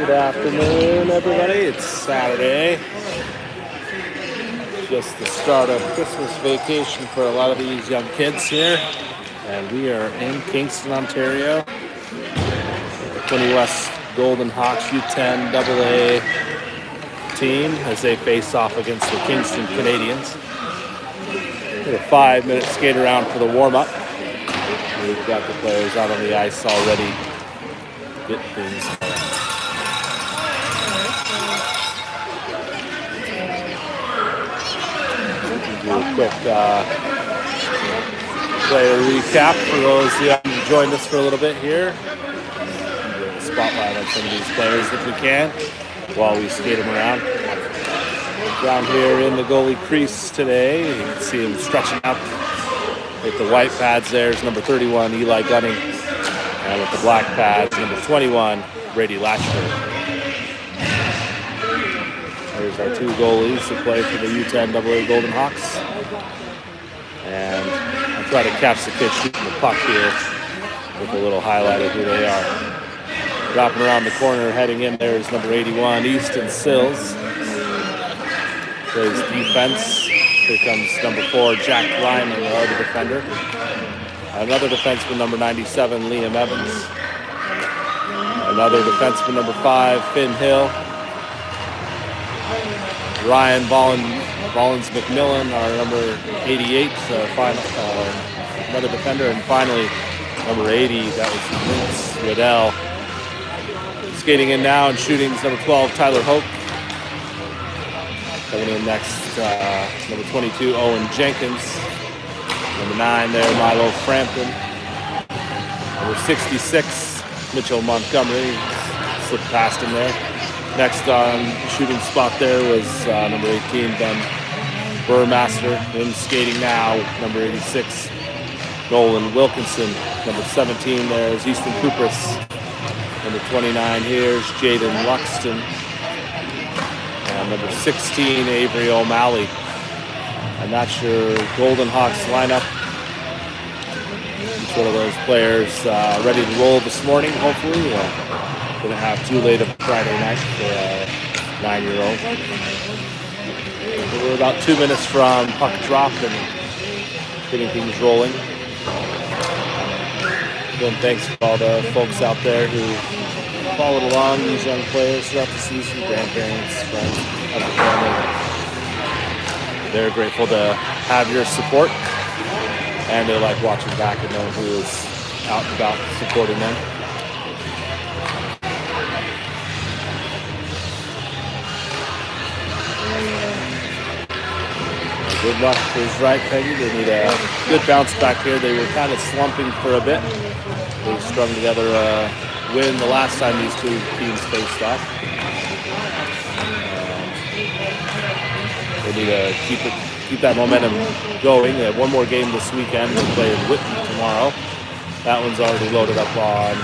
Good afternoon, everybody. It's Saturday. Just the start of Christmas vacation for a lot of these young kids here. And we are in Kingston, Ontario. The Quinte West Golden Hawks U10AA team as they face off against the Kingston Canadians. A 5-minute skate around for the warm-up. We've got the players out on the ice already. Get things going. Do a quick player recap for those who haven't joined us for a little bit here. Spotlight on some of these players if we can while we skate them around. Down here in the goalie crease today, you can see him stretching up with the white pads. There's number 31, Eli Gunning, and with the black pads, number 21, Brady Latchford. There's our two goalies to play for the U10AA Golden Hawks. And I'll try to catch the kids shooting the puck here with a little highlight of who they are. Dropping around the corner, heading in there is number 81, Easton Sills. Plays defense. Here comes number 4, Jack Lyman, the other defender. Another defenseman, number 97, Liam Evans. Another defenseman, number 5, Finn Hill. Ryan Bollins McMillan, our number 88, another defender. And finally, number 80, that was Vince Riddell. Skating in now and shooting is number 12, Tyler Hoke. Coming in next, number 22, Owen Jenkins. Number 9 there, Milo Frampton. Number 66, Mitchell Montgomery. Slipped past him there. Next on shooting spot there was number 18, Ben Burmaster. In skating now, number 86, Nolan Wilkinson. Number 17 there is Easton Kupris. Number 29 here is Jaden Luxton. And number 16, Avery O'Malley. And that's your Golden Hawks lineup. Each one of those players ready to roll this morning, hopefully. Gonna have too late of Friday night for a 9-year-old. We're about 2 minutes from puck drop and getting things rolling. Again, thanks to all the folks out there who followed along these young players throughout the season, grandparents, friends, other family. They're grateful to have your support, and they like watching back and knowing who is out and about supporting them. Good luck is right, Peggy. They need a good bounce back here. They were kind of slumping for a bit. They strung together a win the last time these two teams faced off. They need to keep that momentum going. They have one more game this weekend. We'll play in Whitby tomorrow. That one's already loaded up on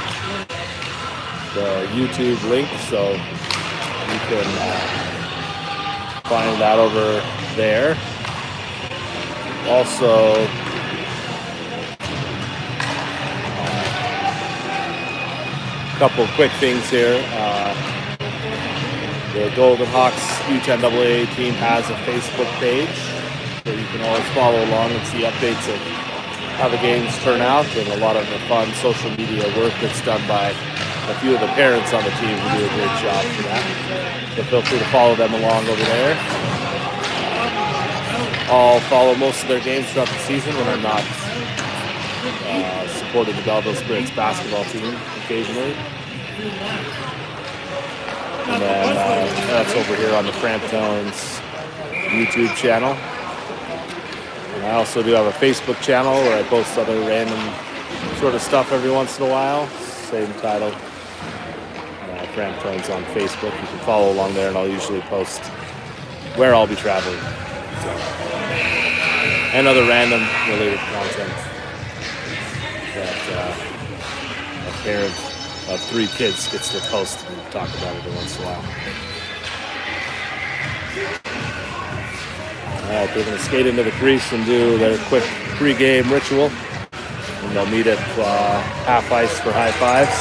the YouTube link, so you can find that over there. Also, a couple of quick things here. The Golden Hawks U10AA team has a Facebook page, so you can always follow along and see updates of how the games turn out and a lot of the fun social media work that's done by a few of the parents on the team who do a great job for that. So feel free to follow them along over there. I'll follow most of their games throughout the season when I'm not supporting the Belleville Spirits basketball team occasionally. And then that's over here on the Framptones YouTube channel. And I also do have a Facebook channel where I post other random sort of stuff every once in a while. Same title, Framptones on Facebook. You can follow along there, and I'll usually post where I'll be traveling. So, and other random related content that a parent of 3 kids gets to post and talk about it once in a while. All right, they're going to skate into the crease and do their quick pre-game ritual. And they'll meet at half ice for high fives.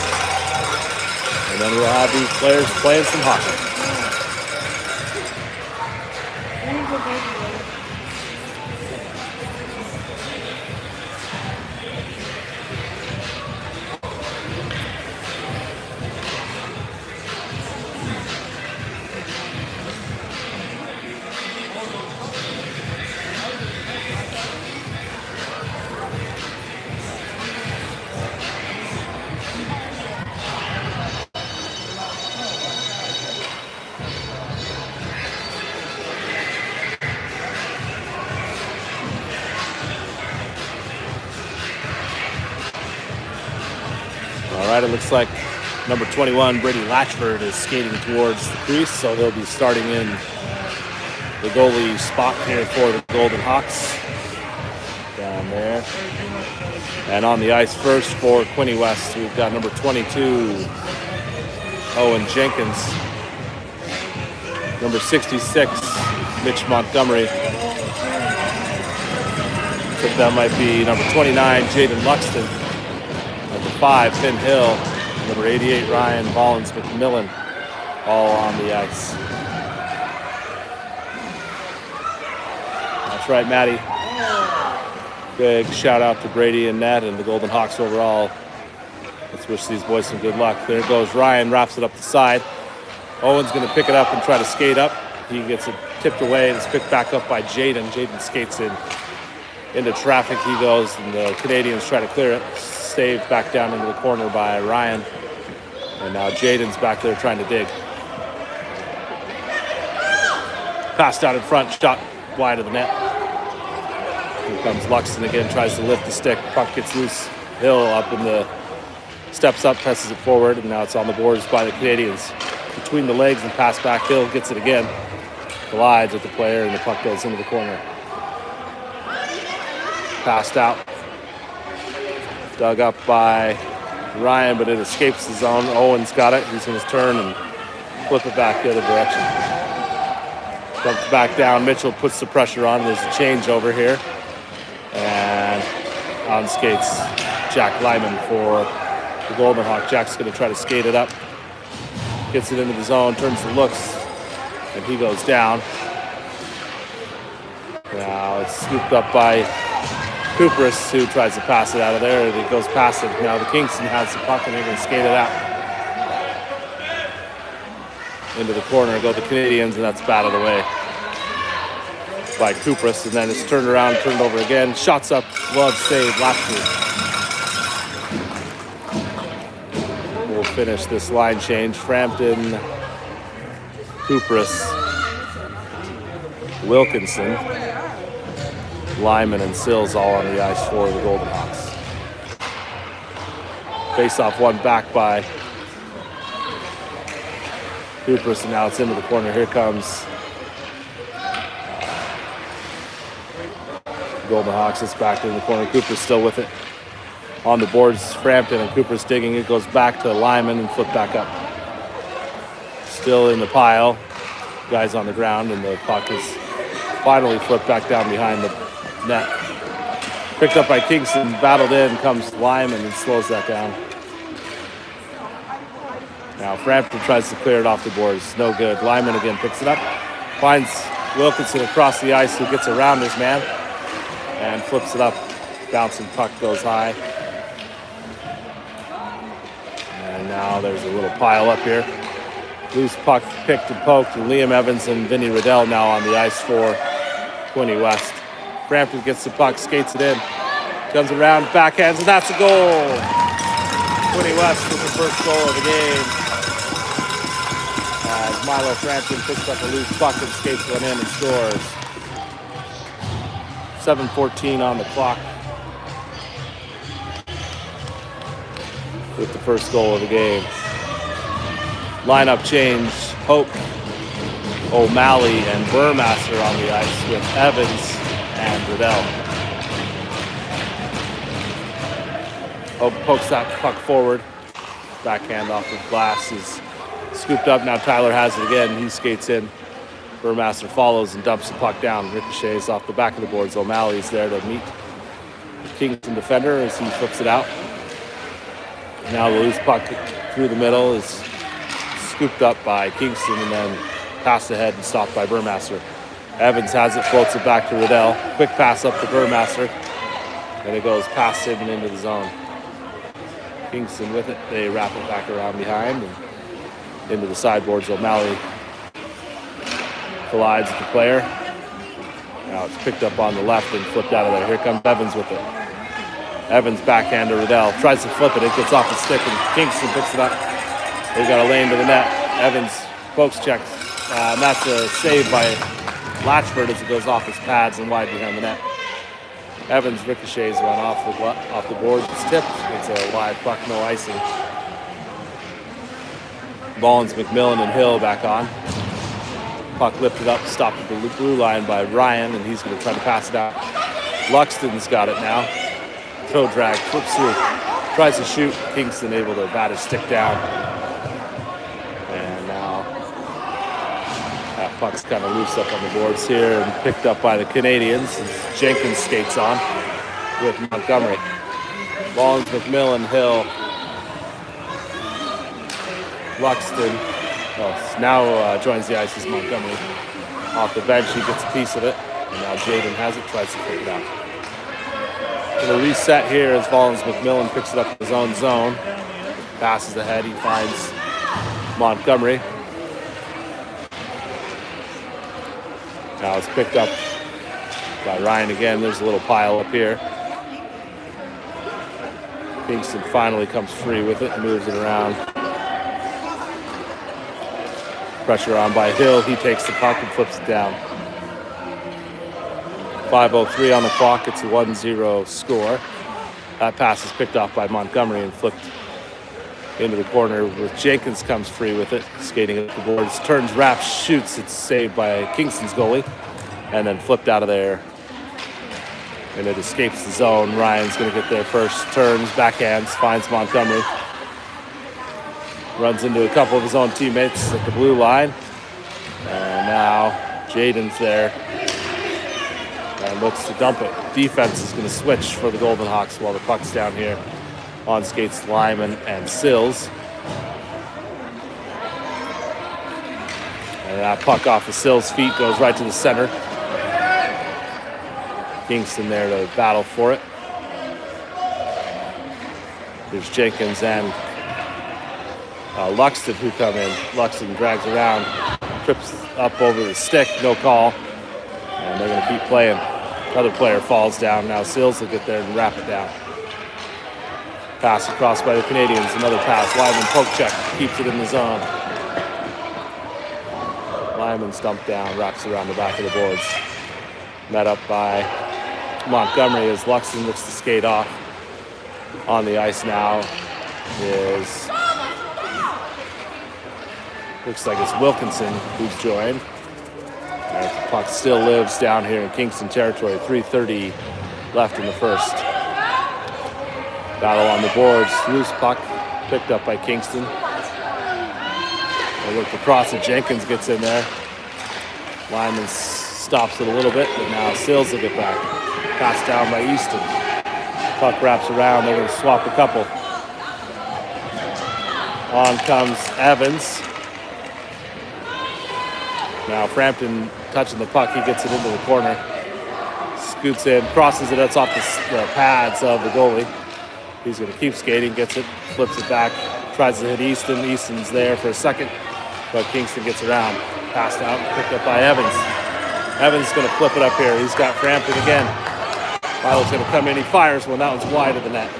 And And then we'll have these players playing some hockey. All right, it looks like number 21, Brady Latchford, is skating towards the crease, so he'll be starting in the goalie spot here for the Golden Hawks. Down there. And on the ice first for Quinte West, we've got number 22, Owen Jenkins. Number 66, Mitch Montgomery. I think that might be number 29, Jaden Luxton. Number 5, Finn Hill. Number 88, Ryan Bollins McMillan. All on the ice. That's right, Maddie. Big shout out to Brady and Ned and the Golden Hawks overall. Let's wish these boys some good luck. There goes Ryan, wraps it up the side. Owen's going to pick it up and try to skate up. He gets it tipped away and it's picked back up by Jaden. Jaden skates into traffic. He goes and the Canadians try to clear it. Saved back down into the corner by Ryan. And now Jaden's back there trying to dig. Passed out in front, shot wide of the net. Here comes Luxton again, tries to lift the stick. Puck gets loose. Hill up in the steps up, presses it forward, and now it's on the boards by the Canadians. Between the legs and pass back, Hill gets it again. Collides with the player, and the puck goes into the corner. Passed out. Dug up by Ryan, but it escapes the zone. Owen's got it. He's going to turn and flip it back the other direction. Dumps back down. Mitchell puts the pressure on. There's a change over here. And on skates Jack Lyman for the Golden Hawk. Jack's going to try to skate it up. Gets it into the zone, turns the looks, and he goes down. Now it's scooped up by Cooperis, who tries to pass it out of there, and it goes past it. Now the Kingston has the puck, and they're going to skate it out. Into the corner go the Canadians, and that's batted away by Cooperis, and then it's turned around, turned over again. Shots up, glove save, Latchford. We'll finish this line change. Frampton, Cooperis, Wilkinson, Lyman, and Sills all on the ice for the Golden Hawks. Face-off one back by Cooperis, and now it's into the corner. Here comes Golden Hawks. It's back in the corner. Cooper's still with it. On the boards, Frampton, and Cooper's digging. It goes back to Lyman and flipped back up. Still in the pile. Guys on the ground, and the puck is finally flipped back down behind the net. Picked up by Kingston, battled in, comes Lyman and slows that down. Now Frampton tries to clear it off the boards. No good. Lyman again picks it up. Finds Wilkinson across the ice, who gets around his man and flips it up. Bouncing puck goes high. And now there's a little pile up here. Loose puck picked and poked, and Liam Evans and Vinny Riddell now on the ice for Quinte West. Frampton gets the puck, skates it in, comes around, backhands, and that's a goal. Quinte West with the first goal of the game. As Milo Frampton picks up a loose puck and skates one in and scores. 7:14 on the clock with the first goal of the game. Lineup change: Hope, O'Malley, and Burmaster on the ice with Evans and Riddell. Hope pokes that puck forward. Backhand off the glass is scooped up. Now Tyler has it again. He skates in. Burmaster follows and dumps the puck down. Ricochets off the back of the boards. O'Malley's there to meet the Kingston defender as he flips it out. Now the loose puck through the middle is scooped up by Kingston and then passed ahead and stopped by Burmaster. Evans has it, floats it back to Riddell. Quick pass up to Burmaster. And it goes past him and into the zone. Kingston with it. They wrap it back around behind and into the sideboards. O'Malley collides with the player. Now it's picked up on the left and flipped out of there. Here comes Evans with it. Evans backhand to Riddell. Tries to flip it. It gets off the stick and Kingston picks it up. They've got a lane to the net. Evans pokes checks. And that's a save by Latchford as it goes off his pads and wide behind the net. Evans ricochets one off the board. It's tipped. It's a live puck, no icing. Ballins, McMillan, and Hill back on. Puck lifted up, stopped at the blue line by Ryan, and he's going to try to pass it out. Luxton's got it now. Toe drag, flips through, tries to shoot. Kingston able to bat his stick down. And now that puck's kind of loose up on the boards here and picked up by the Canadians. As Jenkins skates on with Montgomery. Ballins, McMillan, Hill, Luxton. Now joins the ice is Montgomery. Off the bench, he gets a piece of it. And now Jaden has it, tries to pick it out. Going to reset here as Ballins, McMillan picks it up in his own zone. Passes ahead, he finds Montgomery. Now it's picked up by Ryan again. There's a little pile up here. Kingston finally comes free with it and moves it around. Pressure on by Hill. He takes the puck and flips it down. 5:03 on the clock. It's a 1-0 score. That pass is picked off by Montgomery and flipped into the corner with Jenkins comes free with it. Skating at the boards. Turns, wraps, shoots. It's saved by Kingston's goalie. And then flipped out of there. And it escapes the zone. Ryan's going to get there first. Turns, backhands, finds Montgomery. Runs into a couple of his own teammates at the blue line. And now Jaden's there and looks to dump it. Defense is going to switch for the Golden Hawks while the puck's down here. On skates Lyman and Sills. And that puck off of Sills' feet goes right to the center. Kingston there to battle for it. There's Jenkins and Luxton who come in. Luxton drags around, trips up over the stick, no call. And they're going to keep playing. Another player falls down. Now Sills will get there and wrap it down. Pass across by the Canadians. Another pass. Lyman poke check. Keeps it in the zone. Lyman stumped down. Wraps around the back of the boards. Met up by Montgomery as Luxton looks to skate off. On the ice now is... looks like it's Wilkinson who's joined. And the puck still lives down here in Kingston territory. 3:30 left in the first. Battle on the boards. Loose puck picked up by Kingston. They look across and Jenkins gets in there. Lyman stops it a little bit, but now Sills will get back. Passed down by Easton. Puck wraps around. They're going to swap a couple. On comes Evans. Now Frampton touching the puck. He gets it into the corner. Scoots in, crosses it. That's off the pads of the goalie. He's going to keep skating, gets it, flips it back, tries to hit Easton. Easton's there for a second, but Kingston gets around. Passed out, picked up by Evans. Evans is going to flip it up here. He's got Frampton again. Milo's going to come in. He fires one. That one's wide of the net.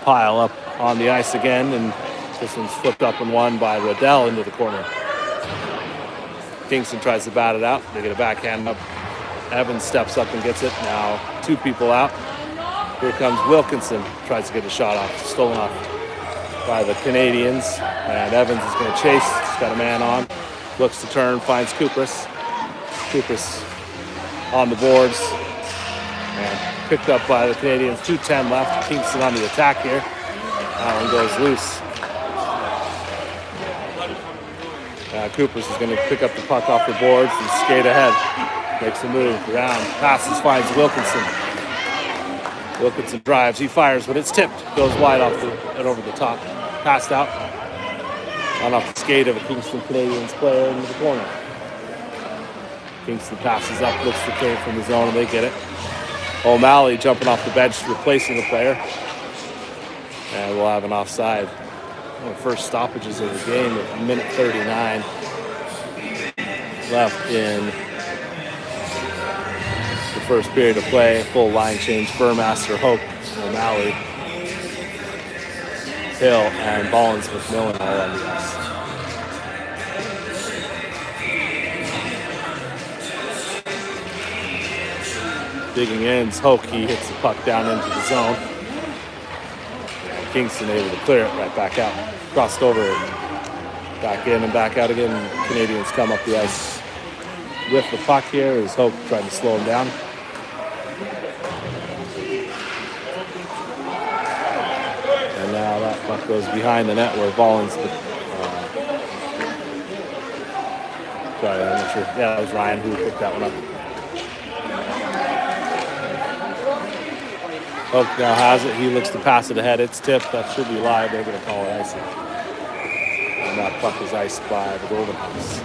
Pile up on the ice again, and this one's flipped up and won by Riddell into the corner. Kingston tries to bat it out. They get a backhand up. Evans steps up and gets it. Now two people out. Here comes Wilkinson. Tries to get a shot off. Stolen off by the Canadians. And Evans is going to chase. He's got a man on. Looks to turn. Finds Kupris. Kupris on the boards. And picked up by the Canadians. 2:10 left. Kingston on the attack here. That one goes loose. Kupris is going to pick up the puck off the boards and skate ahead. Makes a move around. Passes, finds Wilkinson. Wilkinson drives, he fires, but it's tipped. Goes wide off and over the top. Passed out. On off the skate of a Kingston Canadians player into the corner. Kingston passes up, looks to clear from the zone, and they get it. O'Malley jumping off the bench, replacing the player. And we'll have an offside. One of the first stoppages of the game with minute 39 left in the first period of play. Full line change. Burmaster, Hope, O'Malley, Hill, and Ballins McMillan all on the ice. Digging in, Hoke, he hits the puck down into the zone. Kingston able to clear it right back out. Crossed over, back in and back out again. Canadians come up the ice with the puck here as Hope trying to slow him down. And now that puck goes behind the net where Ballins, sorry, I'm not sure. Yeah, that was Ryan who picked that one up. Hope now has it. He looks to pass it ahead. It's tipped. That should be live. They're going to call it icing. And that puck is iced by the Golden Hawks.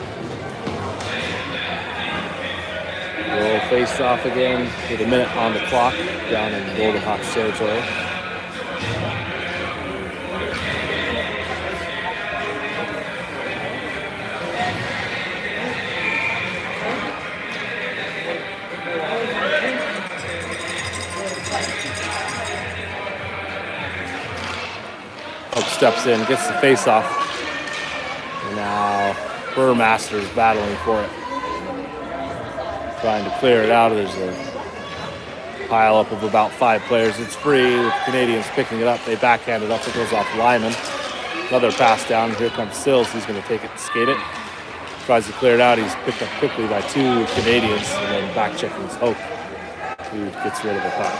We'll face off again with a minute on the clock down in Golden Hawks territory. Steps in, gets the face off. And now Burmaster's battling for it. Trying to clear it out. There's a pile up of about 5 players. It's free with Canadians picking it up. They backhand it up. It goes off Lyman. Another pass down. Here comes Sills. He's going to take it and skate it. Tries to clear it out. He's picked up quickly by 2 Canadians. And then back checking his Hope, who gets rid of the puck.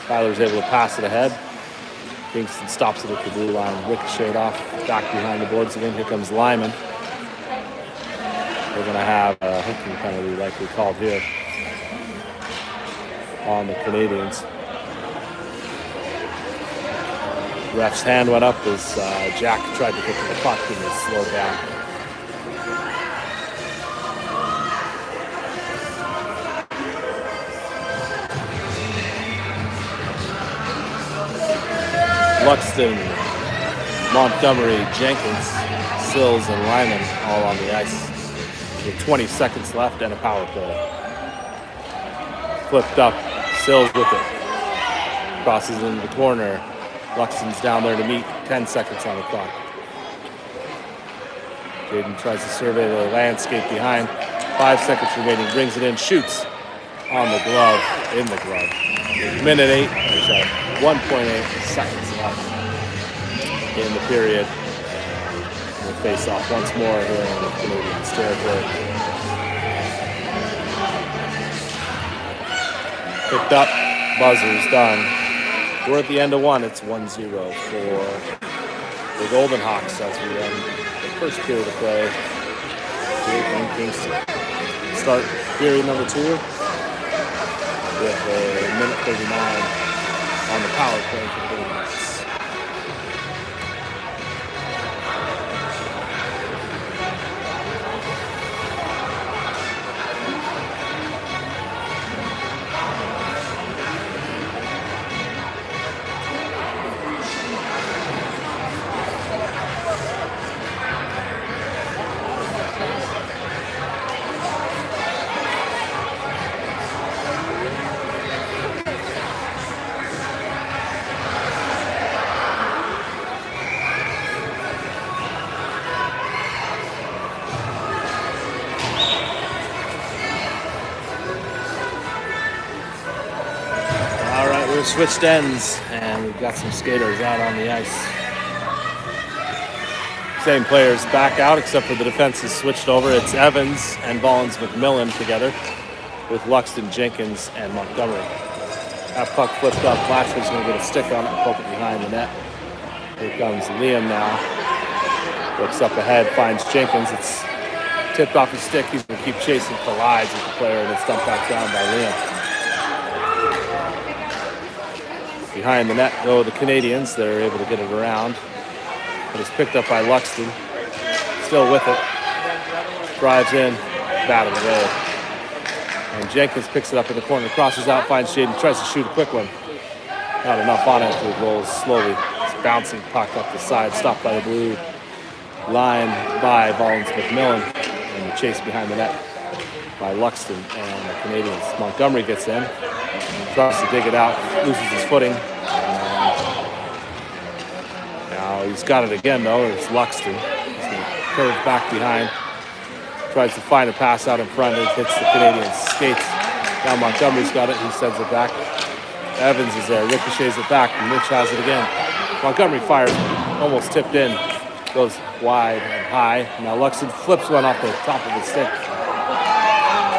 Tyler's able to pass it ahead. Kingston stops it at the blue line, ricocheted off, back behind the boards again. Here comes Lyman. They're going to have a hooking penalty likely called here on the Canadians. Ref's hand went up as Jack tried to get to the puck and was slowed down. Luxton, Montgomery, Jenkins, Sills, and Lyman all on the ice. With 20 seconds left and a power play. Flipped up, Sills with it. Crosses into the corner. Luxton's down there to meet. 10 seconds on the clock. Jaden tries to survey the landscape behind. 5 seconds remaining. Brings it in, shoots on the glove, in the glove. Minute 1.8 seconds left in the period. We'll face off once more here in the Canadians territory. Picked up, buzzer's done. We're at the end of one. It's 1-0 for the Golden Hawks as we end the first period of play here in Kingston. Start period number 2 with a minute 39 on the power play for the Golden Hawks. Switched ends, and we've got some skaters out on the ice. Same players back out, except for the defense is switched over. It's Evans and Ballins McMillan together with Luxton, Jenkins, and Montgomery. That puck flipped up. Blatchford's going to get a stick on it and poke it behind the net. Here comes Liam now. Looks up ahead, finds Jenkins. It's tipped off his stick. He's going to keep chasing collides with the player, and it's dumped back down by Liam. Behind the net go the Canadians. They're able to get it around. But it's picked up by Luxton. Still with it. Drives in. Batted away. And Jenkins picks it up in the corner. Crosses out, finds Jaden. Tries to shoot a quick one. Not enough on it. It rolls slowly. It's bouncing puck up the side. Stopped by the blue line by Volans McMillan. And the chase behind the net by Luxton and the Canadians. Montgomery gets in. Tries to dig it out. Loses his footing. Now he's got it again, though. It's Luxton. He's going to curve back behind. Tries to find a pass out in front. It hits the Canadians' skates. Now Montgomery's got it. He sends it back. Evans is there. Ricochets it back. And Mitch has it again. Montgomery fires. Almost tipped in. Goes wide and high. Now Luxton flips one off the top of his stick.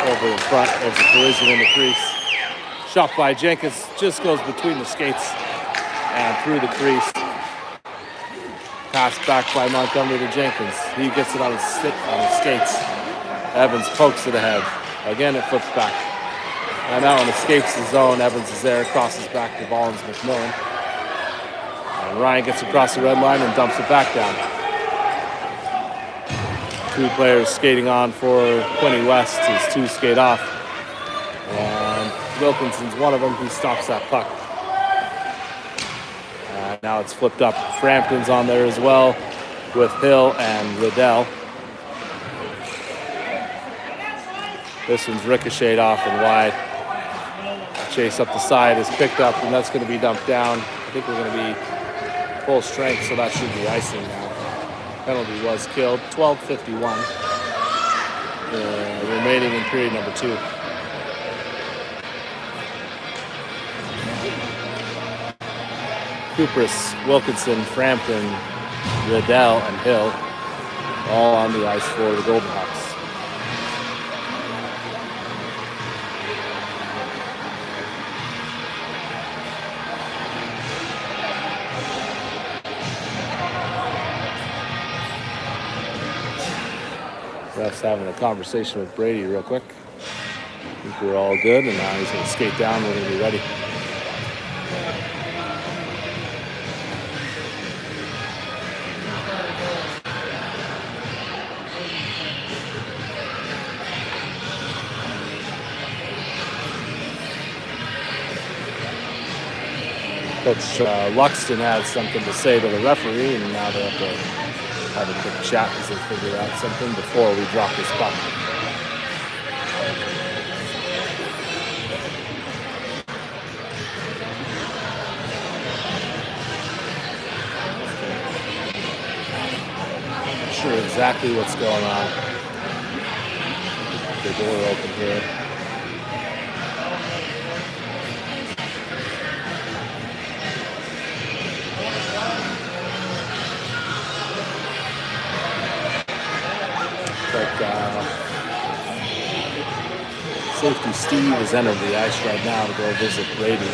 Over in front. There's a collision in the crease. Shot by Jenkins. Just goes between the skates and through the crease. Pass back by Montgomery to Jenkins. He gets it on his skates. Evans pokes it ahead. Again, it flips back. And that one escapes the zone. Evans is there. Crosses back to Volans McMillan. And Ryan gets across the red line and dumps it back down. Two players skating on for Quinte West. His two skate off. And Wilkinson's one of them. He stops that puck. Now it's flipped up. Frampton's on there as well with Hill and Liddell. This one's ricocheted off and wide. Chase up the side is picked up, and that's going to be dumped down. I think we're going to be full strength, so that should be icing now. Penalty was killed. 12:51 remaining in period number 2. Kupris, Wilkinson, Frampton, Liddell, and Hill all on the ice for the Golden Hawks. Ref's having a conversation with Brady real quick. I think we're all good, and now he's going to skate down. We're going to be ready. Coach Luxton had something to say to the referee, and now they have to have a quick chat as they figure out something before we drop this puck. Not sure exactly what's going on. The door open here. Safety Steve has entered the ice right now to go visit Brady.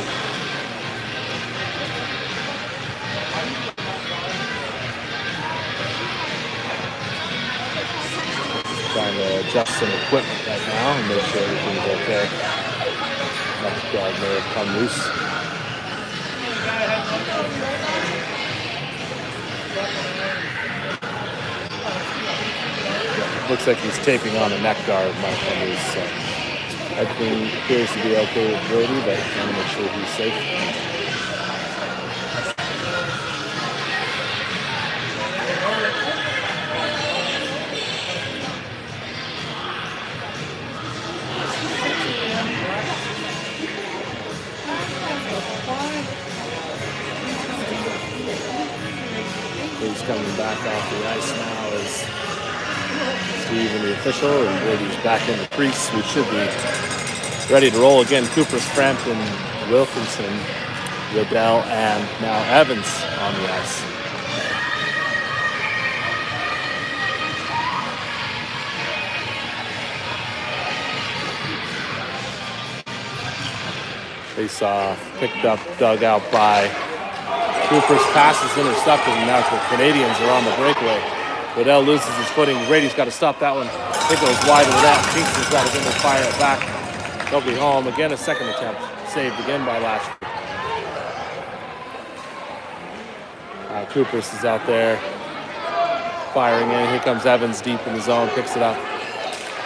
Trying to adjust some equipment right now and make sure everything's okay. Left guard may have come loose. Looks like he's taping on a neck guard, might come loose. So everything appears to be okay with Brady, but I want to make sure he's safe. He's coming back off the ice now as Steve and the official, and Brady's back in the crease. We should be ready to roll again. Kupris, Frampton, Wilkinson, Liddell, and now Evans on the ice. Face off, picked up, dug out by Kupris. Pass is intercepted, and now the Canadians are on the breakaway. Liddell loses his footing. Brady's got to stop that one. It goes wide of that. Kingston's got to get to fire it back. They'll be home. Again, a second attempt. Saved again by Lashley. Coopers is out there firing in. Here comes Evans deep in the zone, picks it up.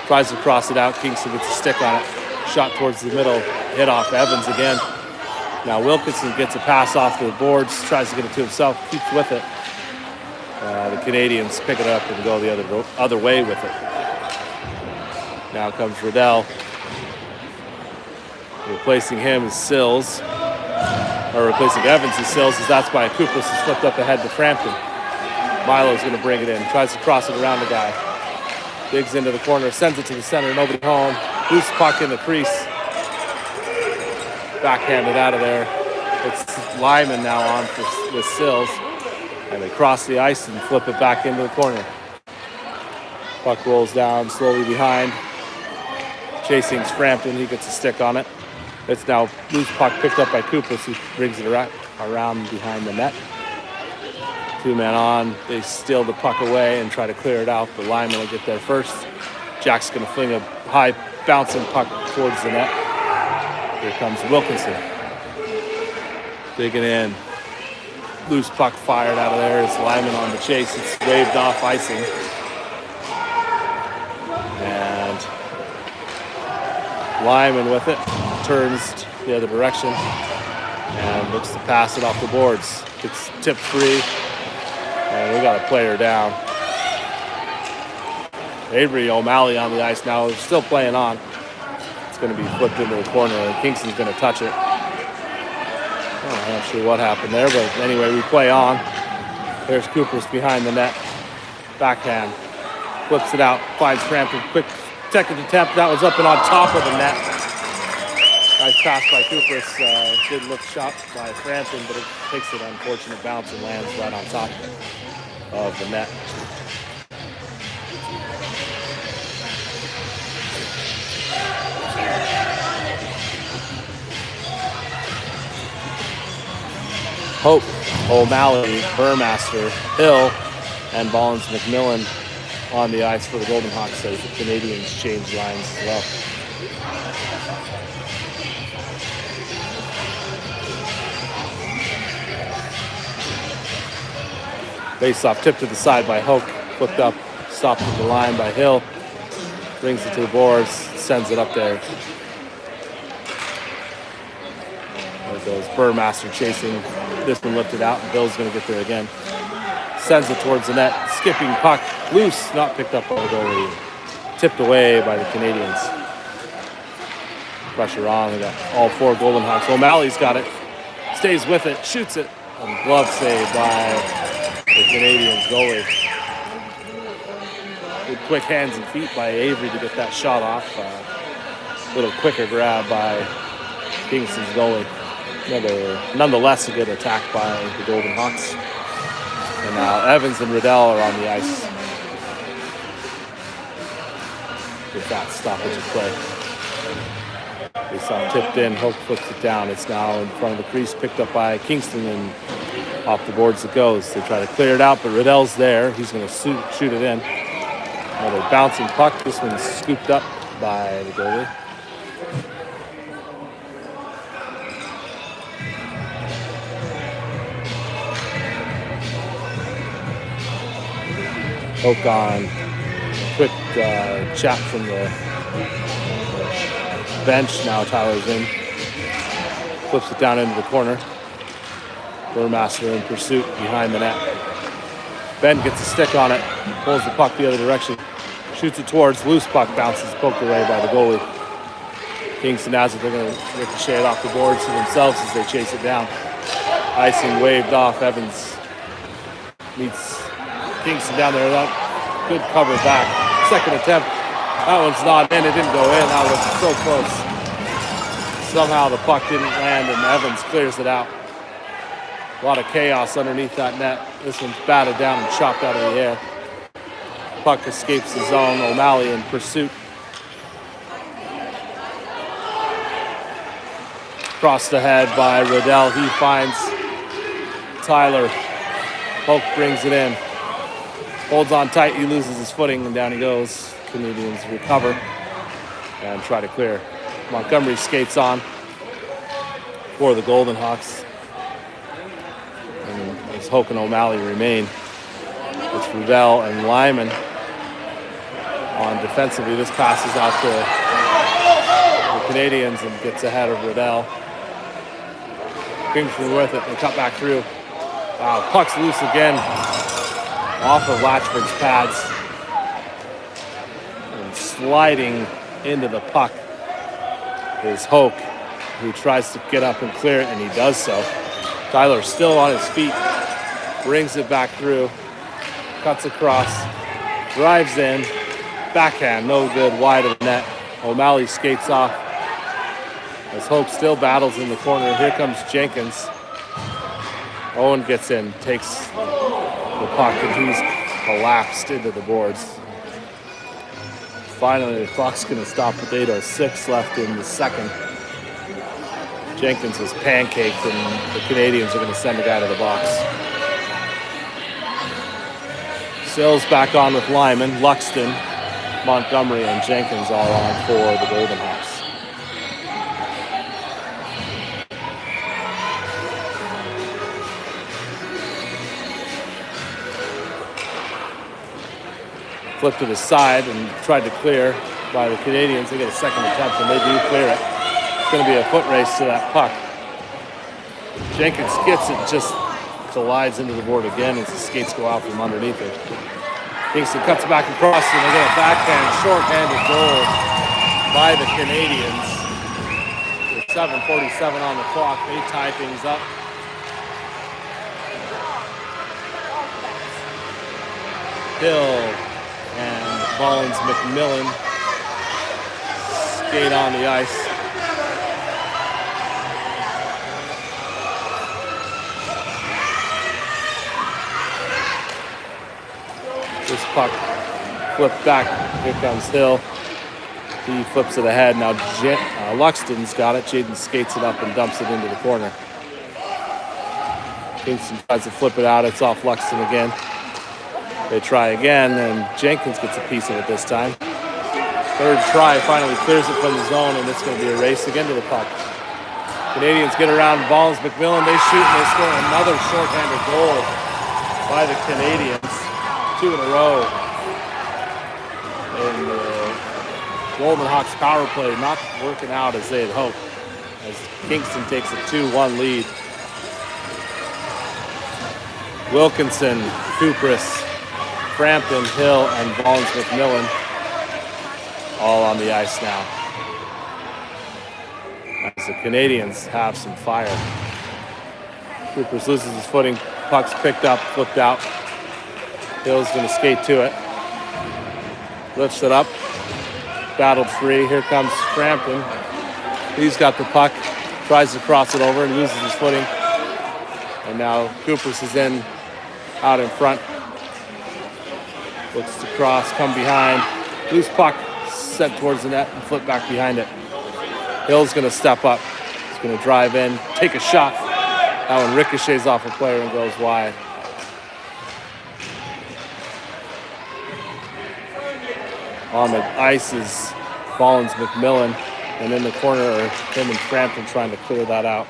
Tries to cross it out. Kingston gets a stick on it. Shot towards the middle. Hit off Evans again. Now Wilkinson gets a pass off the boards. Tries to get it to himself. Keeps with it. The Canadians pick it up and go the other way with it. Now comes Riddell. Replacing him is Sills. Or replacing Evans is Sills, as that's by Cooper's has flipped up ahead to Frampton. Milo's going to bring it in. Tries to cross it around the guy. Digs into the corner, sends it to the center, nobody home. Loose puck in the crease. Backhanded out of there. It's Lyman now on with Sills. And they cross the ice and flip it back into the corner. Puck rolls down slowly behind. Chasing's Frampton, he gets a stick on it. It's now loose puck picked up by Cooper, who brings it around behind the net. 2 men on, they steal the puck away and try to clear it out, but Lyman will get there first. Jack's going to fling a high bouncing puck towards the net. Here comes Wilkinson. Digging in. Loose puck fired out of there. It's Lyman on the chase. It's waved off icing. And Lyman with it. Turns the other direction. And looks to pass it off the boards. It's tipped free. And we got a player down. Avery O'Malley on the ice now. They're still playing on. It's going to be flipped into the corner. And Kingston's going to touch it. I'm not sure what happened there, but anyway, we play on. There's Cooper's behind the net. Backhand. Flips it out. Finds Frampton. Quick second attempt. That was up and on top of the net. Nice pass by Cooper's. Good look shot by Frampton, but it takes an unfortunate bounce and lands right on top of the net. Hope, O'Malley, Burmaster, Hill, and Ballins McMillan on the ice for the Golden Hawks as the Canadians change lines as well. Face-off tipped to the side by Hoke, flipped up, stopped at the line by Hill, brings it to the boards, sends it up there. There goes Burmaster chasing. This one lifted out, and Bill's going to get there again. Sends it towards the net. Skipping puck. Loose. Not picked up by the goalie. Tipped away by the Canadians. Pressure on. We got all 4 Golden Hawks. O'Malley's got it. Stays with it. Shoots it. And glove save by the Canadians goalie. Good quick hands and feet by Avery to get that shot off. Little quicker grab by Kingston's goalie. Nonetheless, a good attack by the Golden Hawks. And now Evans and Riddell are on the ice with that stoppage of play. They saw tipped in, Hope flips it down. It's now in front of the crease, picked up by Kingston, and off the boards it goes. They try to clear it out, but Riddell's there. He's going to shoot it in. Another bouncing puck. This one's scooped up by the goalie. Hoke on. Quick chat from the bench. Now Tyler's in. Flips it down into the corner. Burmaster in pursuit behind the net. Ben gets a stick on it. Pulls the puck the other direction. Shoots it towards. Loose puck. Bounces poked away by the goalie. Kingston has it. They're going to ricochet it off the boards to themselves as they chase it down. Icing waved off. Evans meets Kingston down there. Good cover back. Second attempt. That one's not in. It didn't go in. That was so close. Somehow the puck didn't land and Evans clears it out. A lot of chaos underneath that net. This one's batted down and chopped out of the air. Puck escapes the zone. O'Malley in pursuit. Crossed ahead by Riddell. He finds Tyler. Hoke brings it in. Holds on tight, he loses his footing, and down he goes. Canadians recover and try to clear. Montgomery skates on for the Golden Hawks. And they as Hoke and O'Malley remain. It's Riddell and Lyman on defensively. This passes out to the Canadians and gets ahead of Riddell. Kingston with it. They cut back through. Wow, puck's loose again off of Latchford's pads. And sliding into the puck is Hoke, who tries to get up and clear it, and he does so. Tyler still on his feet, brings it back through, cuts across, drives in, backhand, no good, wide of the net. O'Malley skates off as Hoke still battles in the corner. Here comes Jenkins. Owen gets in, takes the puck, and he's collapsed into the boards. Finally, the clock's going to stop with 8:06 left in the second. Jenkins was pancaked, and the Canadians are going to send a guy to the box. Sills back on with Lyman, Luxton, Montgomery, and Jenkins all on for the Golden Hawks. Flipped to the side and tried to clear by the Canadians. They get a second attempt, and they do clear it. It's going to be a foot race to that puck. Jenkins gets it, just collides into the board again as the skates go out from underneath it. Kingston cuts back across, and they get a backhand, short-handed goal by the Canadians. With 7:47 on the clock, they tie things up. Hill and Rollins McMillan skate on the ice. This puck flipped back. Here comes Hill. He flips it ahead. Now Luxton's got it. Jaden skates it up and dumps it into the corner. Kingston tries to flip it out. It's off Luxton again. They try again, and Jenkins gets a piece of it this time. Third try, finally clears it from the zone, and it's going to be a race again to the puck. Canadians get around Rollins McMillan. They shoot, and they score another shorthanded goal by the Canadians. 2 in a row. And the Golden Hawks power play not working out as they had hoped, as Kingston takes a 2-1 lead. Wilkinson, Kupris, Frampton, Hill, and Rollins McMillan all on the ice now, as the Canadians have some fire. Kupris loses his footing. Puck's picked up, flipped out. Hill's going to skate to it. Lifts it up. Battled free. Here comes Frampton. He's got the puck. Tries to cross it over and loses his footing. And now Kupris is in, out in front. Looks to cross, come behind. Loose puck set towards the net and flip back behind it. Hill's going to step up. He's going to drive in, take a shot. That one ricochets off a player and goes wide. On the ice is Rollins McMillan, and in the corner are him and Frampton trying to clear that out.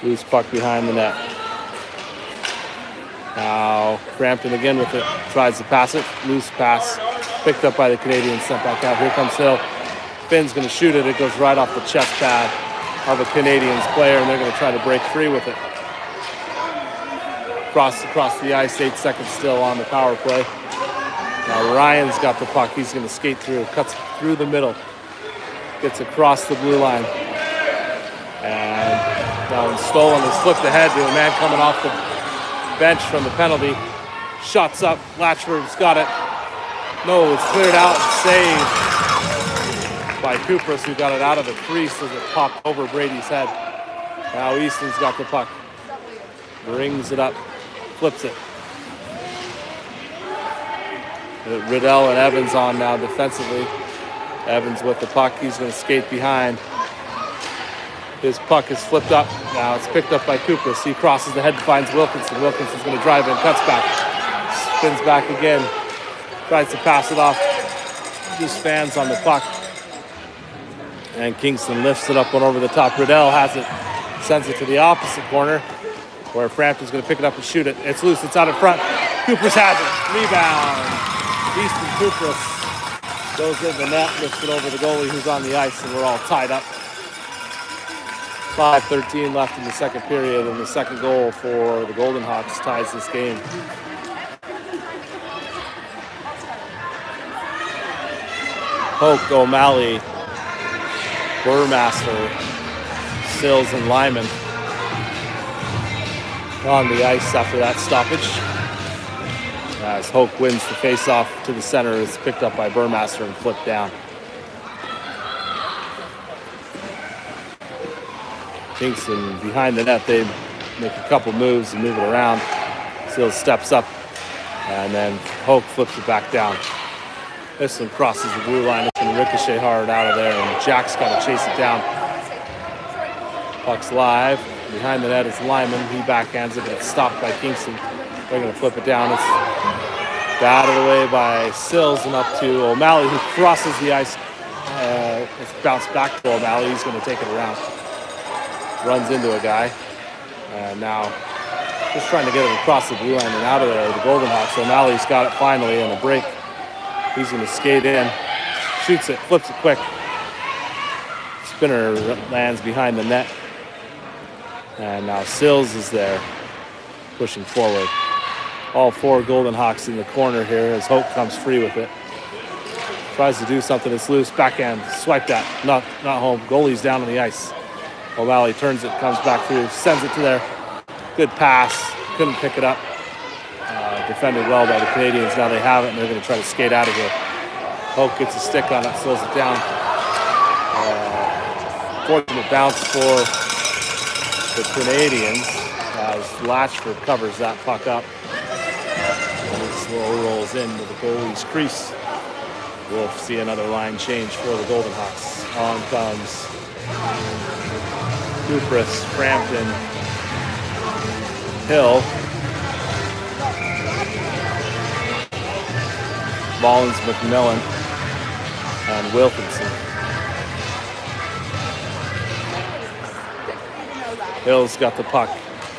Loose puck behind the net. Now Frampton again with it, tries to pass it. Loose pass, picked up by the Canadians, sent back out. Here comes Hill. Finn's going to shoot it. It goes right off the chest pad of a Canadians player, and they're going to try to break free with it. Across the ice, 8 seconds still on the power play. Now Ryan's got the puck. He's going to skate through, cuts through the middle, gets across the blue line. And now Stolen is flipped ahead to a man coming off the bench from the penalty. Shots up. Latchford's got it. No, it's cleared out and saved by Kupris, who got it out of the crease as it popped over Brady's head. Now Easton's got the puck. Brings it up. Flips it. Riddell and Evans on now defensively. Evans with the puck. He's going to skate behind. His puck is flipped up. Now it's picked up by Kupris. He crosses the head and finds Wilkinson. Wilkinson's going to drive in, cuts back. Spins back again. Tries to pass it off. Just fans on the puck. And Kingston lifts it up one over the top. Riddell has it. Sends it to the opposite corner where Frampton's going to pick it up and shoot it. It's loose. It's out in front. Cooper's has it. Rebound. Easton Cooper's goes in the net, lifts it over the goalie who's on the ice, and we're all tied up. 5:13 left in the second period, and the second goal for the Golden Hawks ties this game. Hoke, O'Malley, Burmaster, Sills, and Lyman on the ice after that stoppage. As Hoke wins the face-off to the center, it's picked up by Burmaster and flipped down. Kingston behind the net, they make a couple moves and move it around. Sills steps up, and then Hoke flips it back down. This one crosses the blue line. It's going to ricochet hard out of there, and Jack's got to chase it down. Puck's live. Behind the net is Lyman. He backhands it, but it's stopped by Kingston. They're going to flip it down. It's batted away by Sills and up to O'Malley, who crosses the ice. It's bounced back to O'Malley. He's going to take it around. Runs into a guy. And now just trying to get it across the blue line and out of there. The Golden Hawks. O'Malley's got it finally in a break. He's going to skate in, shoots it, flips it quick. Spinner lands behind the net. And now Sills is there, pushing forward. All four Golden Hawks in the corner here as Hope comes free with it. Tries to do something, it's loose, backhand, swipe that, not home. Goalie's down on the ice. O'Malley turns it, comes back through, sends it to there. Good pass, couldn't pick it up. Defended well by the Canadians. Now they have it, and they're going to try to skate out of here. Hope gets a stick on it, slows it down. Fortunate bounce for the Canadians as Latchford covers that puck up. And it slowly rolls into the goalie's crease. We'll see another line change for the Golden Hawks. On comes Dupras, Frampton, Hill, Mullins, McMillan, and Wilkinson. Hill's got the puck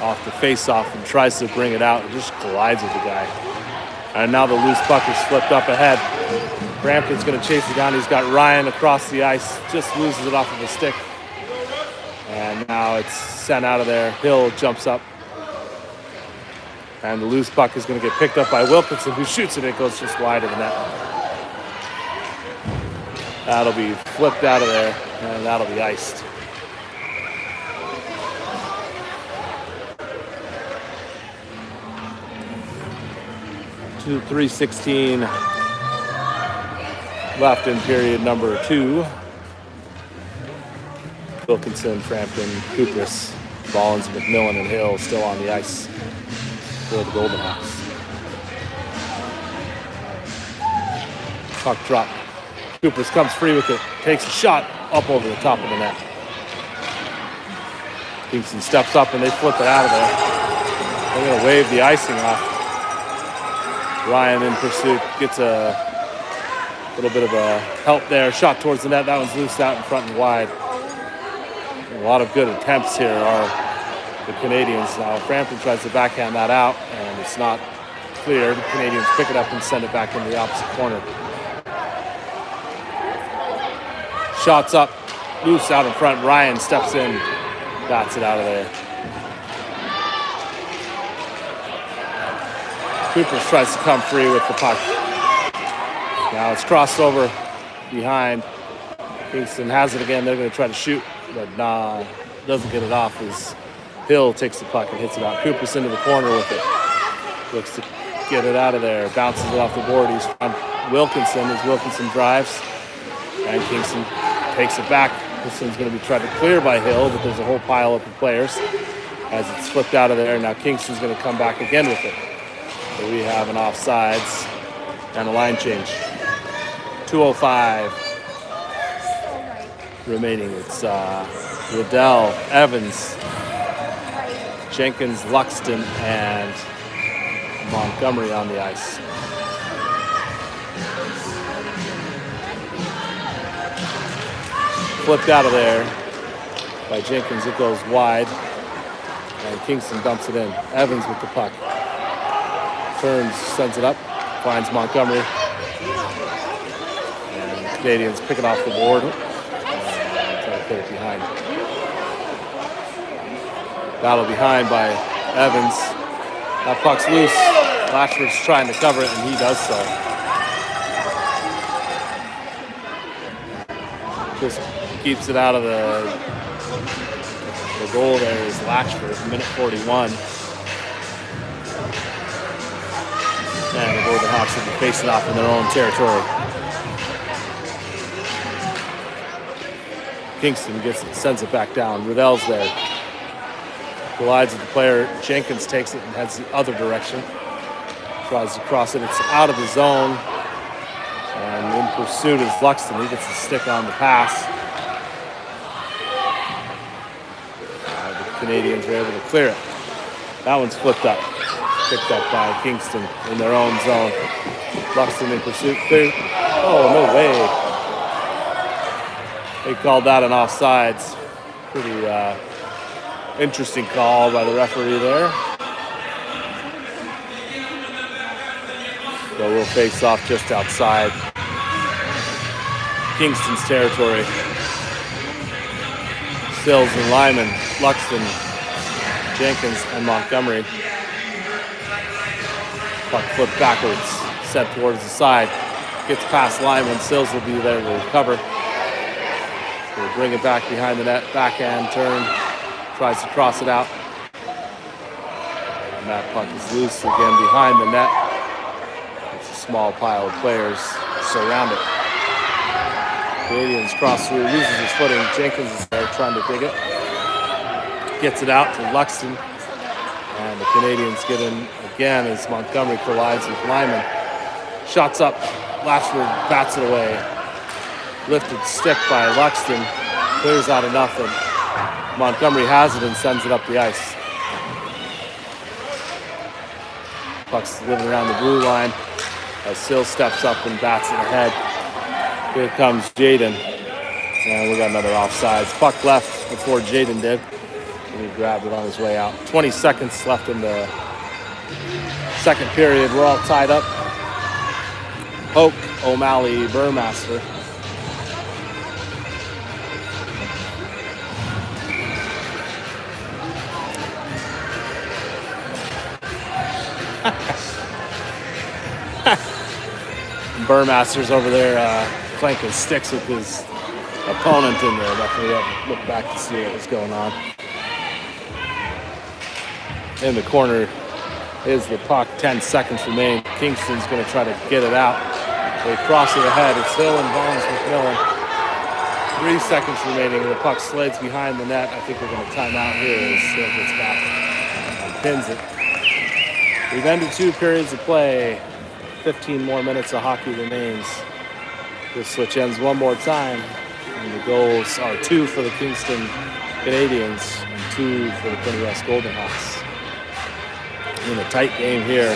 off the face-off and tries to bring it out. It just collides with the guy. And now the loose puck is flipped up ahead. Brampton's going to chase it down. He's got Ryan across the ice, just loses it off of the stick. And now it's sent out of there. Hill jumps up. And the loose puck is going to get picked up by Wilkinson, who shoots it. It goes just wide of the net. That'll be flipped out of there, and that'll be iced. To 3:16 left in period number 2. Wilkinson, Frampton, Kupris, Mullins, McMillan, and Hill still on the ice for the Golden Hawks. Puck drop. Kupris comes free with it, takes a shot up over the top of the net. Kingston steps up and they flip it out of there. They're going to wave the icing off. Ryan in pursuit gets a little bit of a help there. Shot towards the net. That one's loose out in front and wide. A lot of good attempts here are the Canadians. Now Frampton tries to backhand that out, and it's not clear. The Canadians pick it up and send it back into the opposite corner. Shots up, loose out in front. Ryan steps in, bats it out of there. Cooper tries to come free with the puck. Now it's crossed over behind. Kingston has it again. They're going to try to shoot, but doesn't get it off as Hill takes the puck and hits it out. Cooper's into the corner with it. Looks to get it out of there. Bounces it off the board. He's on Wilkinson as Wilkinson drives. And Kingston takes it back. This one's going to be tried to clear by Hill, but there's a whole pile up of players as it's flipped out of there. Now Kingston's going to come back again with it. So we have an offsides and a line change. 2:05 remaining. It's Riddell, Evans, Jenkins, Luxton, and Montgomery on the ice. Flipped out of there. by Jenkins. It goes wide, and Kingston dumps it in. Evans with the puck. Turns, sends it up, finds Montgomery. And the Canadians pick it off the board and try to put it behind. Battle behind by Evans. That puck's loose. Latchford's trying to cover it, and he does so. Just keeps it out of the goal there is Latchford, minute 41. And the Golden Hawks will be facing off in their own territory. Kingston gets it, sends it back down. Rudell's there. Collides with the player. Jenkins takes it and heads the other direction. Tries to cross it. It's out of the zone. And in pursuit is Luxton. He gets the stick on the pass. The Canadians are able to clear it. That one's flipped up. Picked up by Kingston in their own zone. Luxton in pursuit. Clear. Oh, no way. They called that an offsides. Pretty interesting call by the referee there. So we'll face off just outside Kingston's territory. Sills and Lyman, Luxton, Jenkins, and Montgomery. Puck flipped backwards, set towards the side. Gets past Lyman. Sills will be there to recover. We'll bring it back behind the net. Backhand turn. Tries to cross it out. And that puck is loose again behind the net. It's a small pile of players surround it. Canadians cross through, loses his footing. Jenkins is there trying to dig it. Gets it out to Luxton. And the Canadians get in again as Montgomery collides with Lyman. Shots up. Latchford bats it away. Lifted stick by Luxton. Clears out enough and Montgomery has it and sends it up the ice. Puck's living around the blue line as Sill steps up and bats it ahead. Here comes Jaden. And we got another offsides. Puck left before Jaden did. And he grabbed it on his way out. 20 seconds left in the second period. We're all tied up. Hoke, O'Malley, Burmaster. Burmaster's over there clanking sticks with his opponent in there. Definitely had to look back to see what was going on. In the corner is the puck. 10 seconds remain. Kingston's going to try to get it out. They cross it ahead. It's Hill and Barnes McMillan. 3 seconds remaining. The puck slides behind the net. I think we're going to time out here as Hill gets back and pins it. We've ended 2 periods of play. 15 more minutes of hockey remains. This switch ends one more time. And the goals are 2 for the Kingston Canadians and 2 for the Quinte West Golden Hawks. In a tight game here.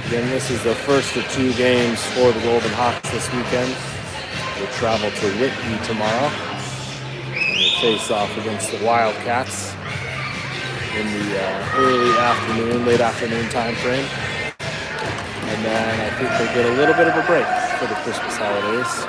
Again, this is the first of 2 games for the Golden Hawks this weekend. They travel to Whitby tomorrow. And they face off against the Wildcats in the late afternoon time frame. And then I think they get a little bit of a break for the Christmas holidays.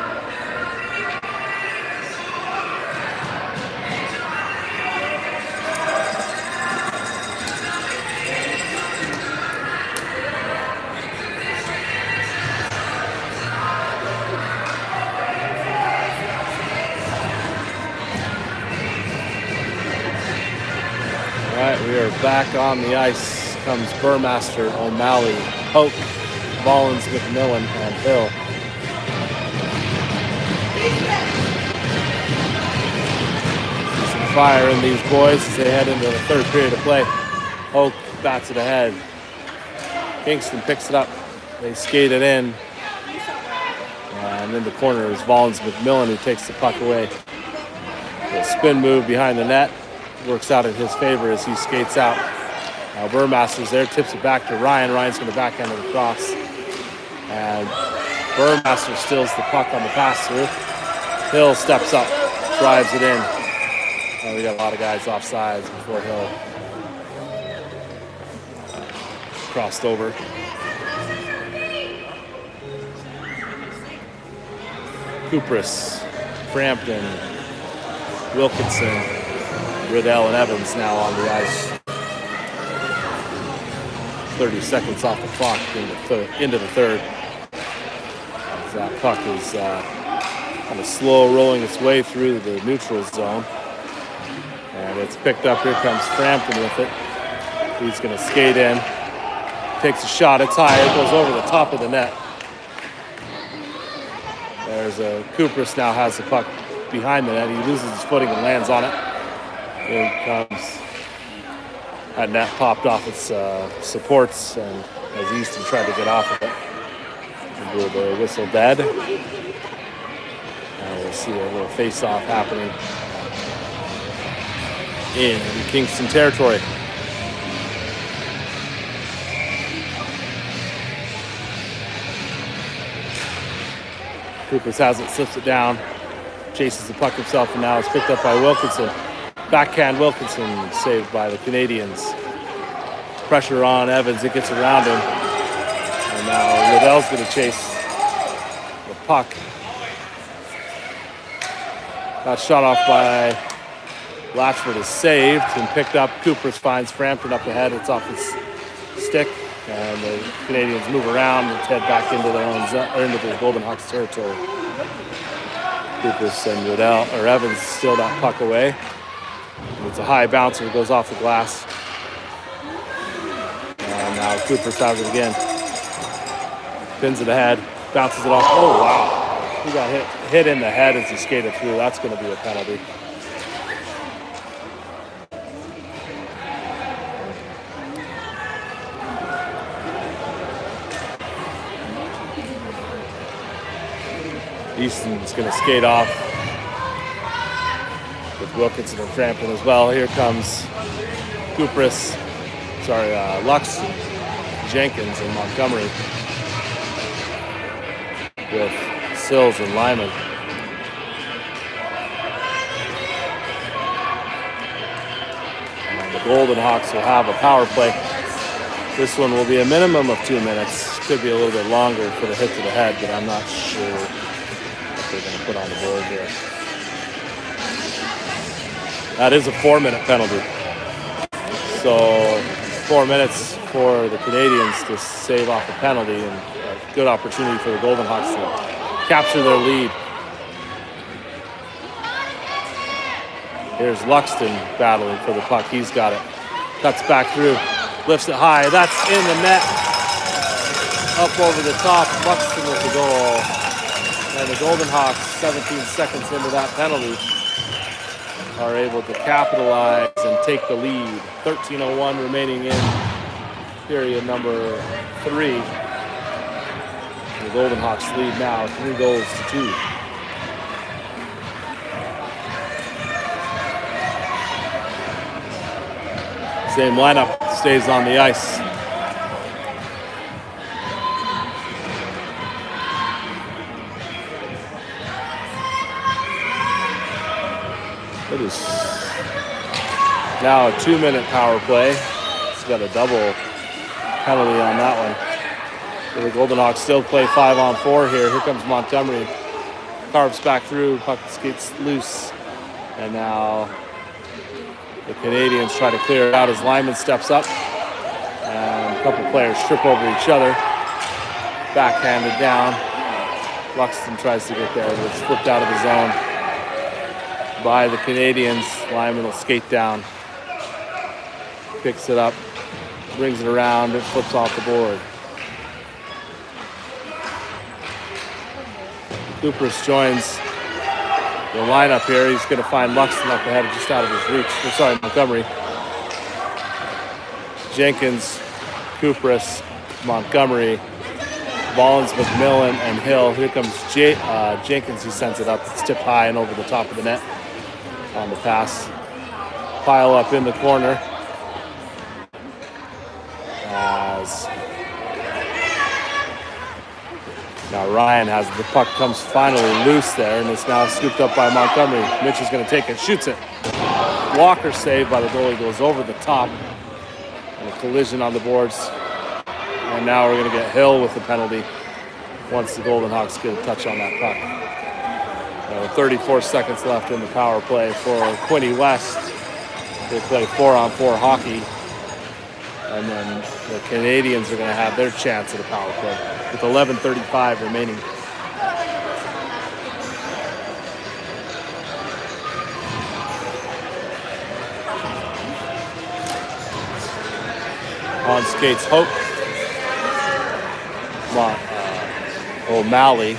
We are back on the ice. Comes Burmaster, O'Malley, Hoke, Mullins, McMillan, and Hill. fire in these boys as they head into the third period of play. Oak bats it ahead. Kingston picks it up. They skate it in. And in the corner is Vollins McMillan, who takes the puck away. The spin move behind the net works out in his favor as he skates out. Now Burmaster's there, tips it back to Ryan. Ryan's going to backhand it across. And Burmaster steals the puck on the pass through. Hill steps up, drives it in. And we got a lot of guys off sides before Hill crossed over. Kupris, Frampton, Wilkinson, Riddell, and Evans now on the ice. 30 seconds off the clock into the third. As that puck is kind of slow rolling its way through the neutral zone. And it's picked up. Here comes Frampton with it. He's going to skate in. Takes a shot. It's high. It goes over the top of the net. There's a Kupris now has the puck behind the net. He loses his footing and lands on it. Here comes. That net popped off its supports, and as Easton tried to get off of it, with the whistle dead. And we'll see a little face-off happening in Kingston territory. Kupris has it, slips it down, chases the puck himself, and now it's picked up by Wilkinson. Backhand Wilkinson saved by the Canadians. Pressure on Evans, it gets around him. And now Liddell's going to chase the puck. Got shot off by Latchford, is saved and picked up. Kupris finds Frampton up ahead. It's off his stick. And the Canadians move around and head back into their own zone, or into the Golden Hawks territory. Kupris and Riddell, or Evans steal that puck away. It's a high bouncer, it goes off the glass. And now Kupris has it again. Pins it ahead, bounces it off. Oh, wow. He got hit in the head as he skated through. That's going to be a penalty. Easton's going to skate off with Wilkinson and Frampton as well. Here comes Lux, Jenkins, and Montgomery with Sills and Lyman. And the Golden Hawks will have a power play. This one will be a minimum of 2 minutes. Could be a little bit longer for the hit to the head, but I'm not sure what they're going to put on the board here. That is a 4-minute penalty. So 4 minutes for the Canadians to save off a penalty, and a good opportunity for the Golden Hawks to capture their lead. Here's Luxton battling for the puck. He's got it. Cuts back through. Lifts it high. That's in the net. Up over the top. Luxton with the goal. And the Golden Hawks, 17 seconds into that penalty, are able to capitalize and take the lead. 13:01 remaining in period number 3. The Golden Hawks lead now 3-2. Same lineup stays on the ice. It is now a 2-minute power play. It's got a double penalty on that one. So the Golden Hawks still play 5-on-4 here. Here comes Montgomery. Carves back through, puck skates loose. And now the Canadians try to clear it out as Lyman steps up. And a couple players trip over each other. Backhanded down. Luxton tries to get there, but it's flipped out of the zone by the Canadians. Lyman will skate down, picks it up, brings it around, it flips off the board. Kupris joins the lineup here. He's going to find Luxton up ahead, just out of his reach. Sorry, Montgomery. Jenkins, Kupris, Montgomery, Ballins, McMillan, and Hill. Here comes Jenkins. He sends it up. It's tipped high and over the top of the net on the pass. Pile up in the corner. As now Ryan has the puck, comes finally loose there, and it's now scooped up by Montgomery. Mitch is going to take it, shoots it. Walker saved by the goalie, goes over the top. And a collision on the boards. And now we're going to get Hill with the penalty once the Golden Hawks get a touch on that puck. 34 seconds left in the power play for Quinte West. They play 4-on-4 hockey. And then the Canadians are going to have their chance at a power play with 11:35 remaining. On skates, Hope, O'Malley,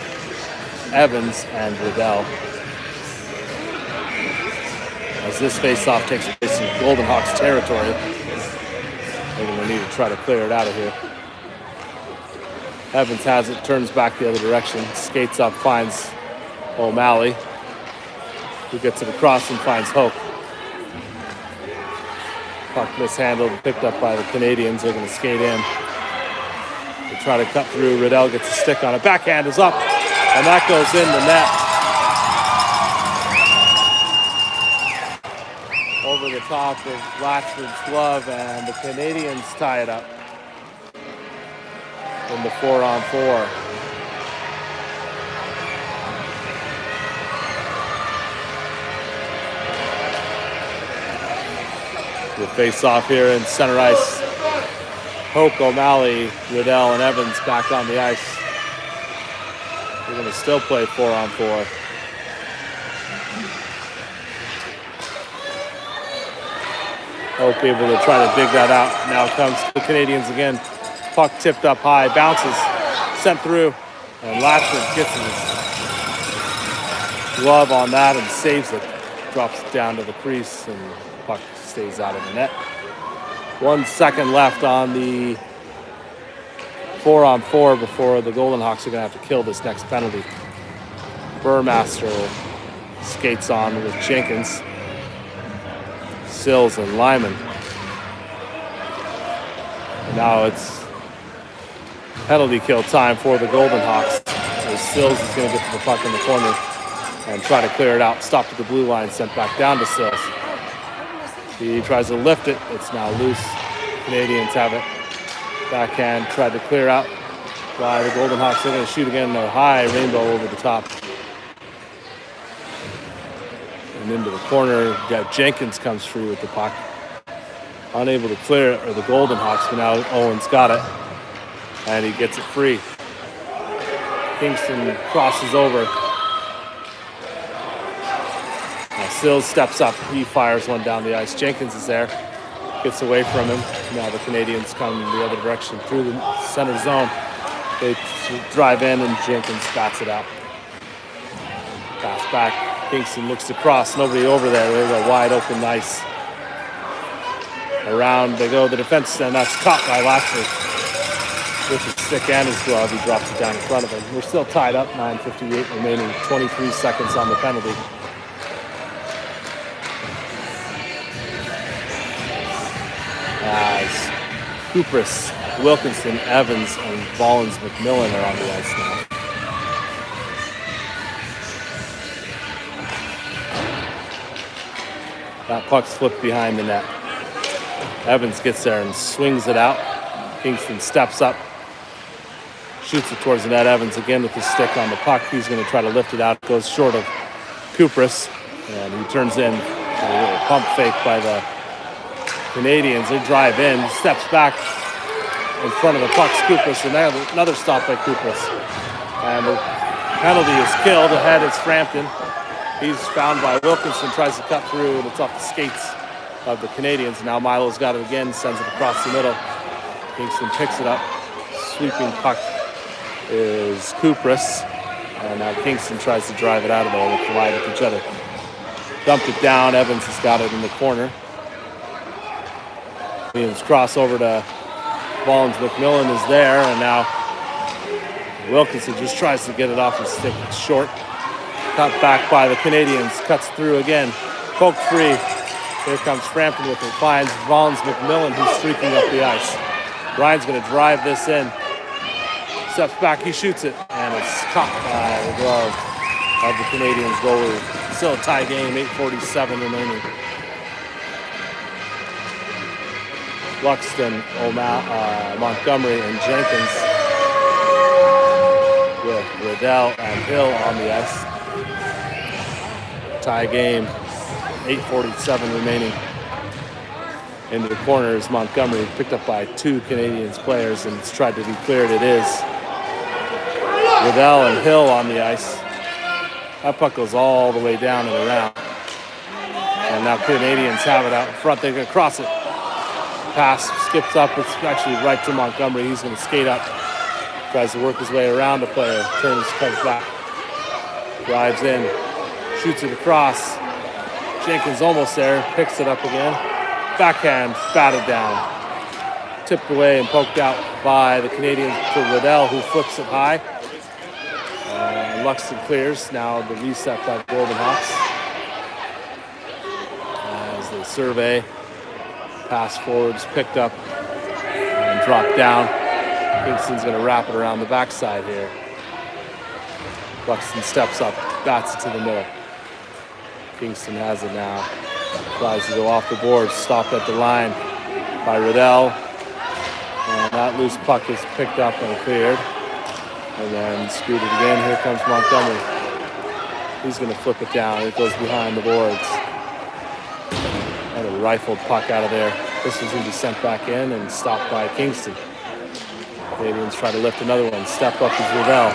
Evans, and Riddell. As this face-off takes place in Golden Hawks territory, they're going to need to try to clear it out of here. Evans has it, turns back the other direction, skates up, finds O'Malley, who gets it across and finds Hope. Puck mishandled, picked up by the Canadians. They're going to skate in. They try to cut through. Riddell gets a stick on it. Backhand is up, and that goes in the net. Over the top of Latchford's glove, and the Canadians tie it up in the 4-on-4. We'll face off here in center ice. Hope, O'Malley, Riddell, and Evans back on the ice. We're going to still play 4-on-4. Hope able to try to dig that out. Now comes the Canadians again. Puck tipped up high, bounces, sent through, and Latchford gets his glove on that and saves it. Drops it down to the crease, and puck stays out of the net. 1 second left on the 4-on-4 before the Golden Hawks are going to have to kill this next penalty. Burmaster skates on with Jenkins, Sills, and Lyman. And now it's penalty kill time for the Golden Hawks. As Sills is going to get to the puck in the corner and try to clear it out. Stopped at the blue line, sent back down to Sills. He tries to lift it. It's now loose. Canadians have it. Backhand, tried to clear out by the Golden Hawks. They're going to shoot again. A high rainbow over the top. And into the corner, got Jenkins comes through with the puck. Unable to clear it, or the Golden Hawks, but now Owen's got it. And he gets it free. Kingston crosses over. Sills steps up. He fires one down the ice. Jenkins is there. Gets away from him. Now the Canadians come the other direction through the center zone. They drive in, and Jenkins bats it out. Pass back. Kingston looks across. Nobody over there. There's a wide open ice. Around they go. The defense, and that's caught by Latchford with his stick and his glove. He drops it down in front of him. We're still tied up. 9:58 remaining. 23 seconds on the penalty. As Kupris, Wilkinson, Evans, and Ballins McMillan are on the ice now. That puck's flipped behind the net. Evans gets there and swings it out. Kingston steps up, shoots it towards the net. Evans again with his stick on the puck. He's going to try to lift it out. Goes short of Kupris, and he turns in a little pump fake by the Canadians. They drive in, steps back in front of the puck. Kupris, and another stop by Kupris. And the penalty is killed. Ahead is Frampton. He's found by Wilkinson, tries to cut through, and it's off the skates of the Canadians. Now Milo's got it again, sends it across the middle. Kingston picks it up. Sweeping puck is Kupris. And now Kingston tries to drive it out of there. They collide with each other. Dumped it down. Evans has got it in the corner. Williams cross over to Volans. McMillan is there, and now Wilkinson just tries to get it off his stick. It's short. Cut back by the Canadians. Cuts through again. Poked free. Here comes Frampton with it. Finds Volans McMillan, who's streaking up the ice. Ryan's going to drive this in. Steps back. He shoots it, and it's caught by the glove of the Canadians goalie. Still a tie game. 8:47 remaining. Luxton, Montgomery, and Jenkins with Riddell and Hill on the ice. Tie game, 8:47 remaining. Into the corner is Montgomery, picked up by two Canadians players, and it's tried to be cleared. It is. Riddell and Hill on the ice. That puck goes all the way down and around. And now Canadians have it out in front. They're going to cross it. Pass skips up. It's actually right to Montgomery. He's going to skate up. Tries to work his way around the player. Turns, comes back. Drives in. Shoots it across. Jenkins almost there. Picks it up again. Backhand. Batted down. Tipped away and poked out by the Canadians to Riddell, who flips it high. Luxton clears. Now the reset by the Golden Hawks. As they survey. Pass forwards, picked up and dropped down. Kingston's going to wrap it around the backside here. Luxton steps up, bats it to the middle. Kingston has it now. Tries to go off the board, stopped at the line by Riddell. And that loose puck is picked up and cleared. And then screwed it again. Here comes Montgomery. He's going to flip it down. It goes behind the boards. And a rifled puck out of there. This one's going to be sent back in and stopped by Kingston. Canadians try to lift another one. Step up is Riddell.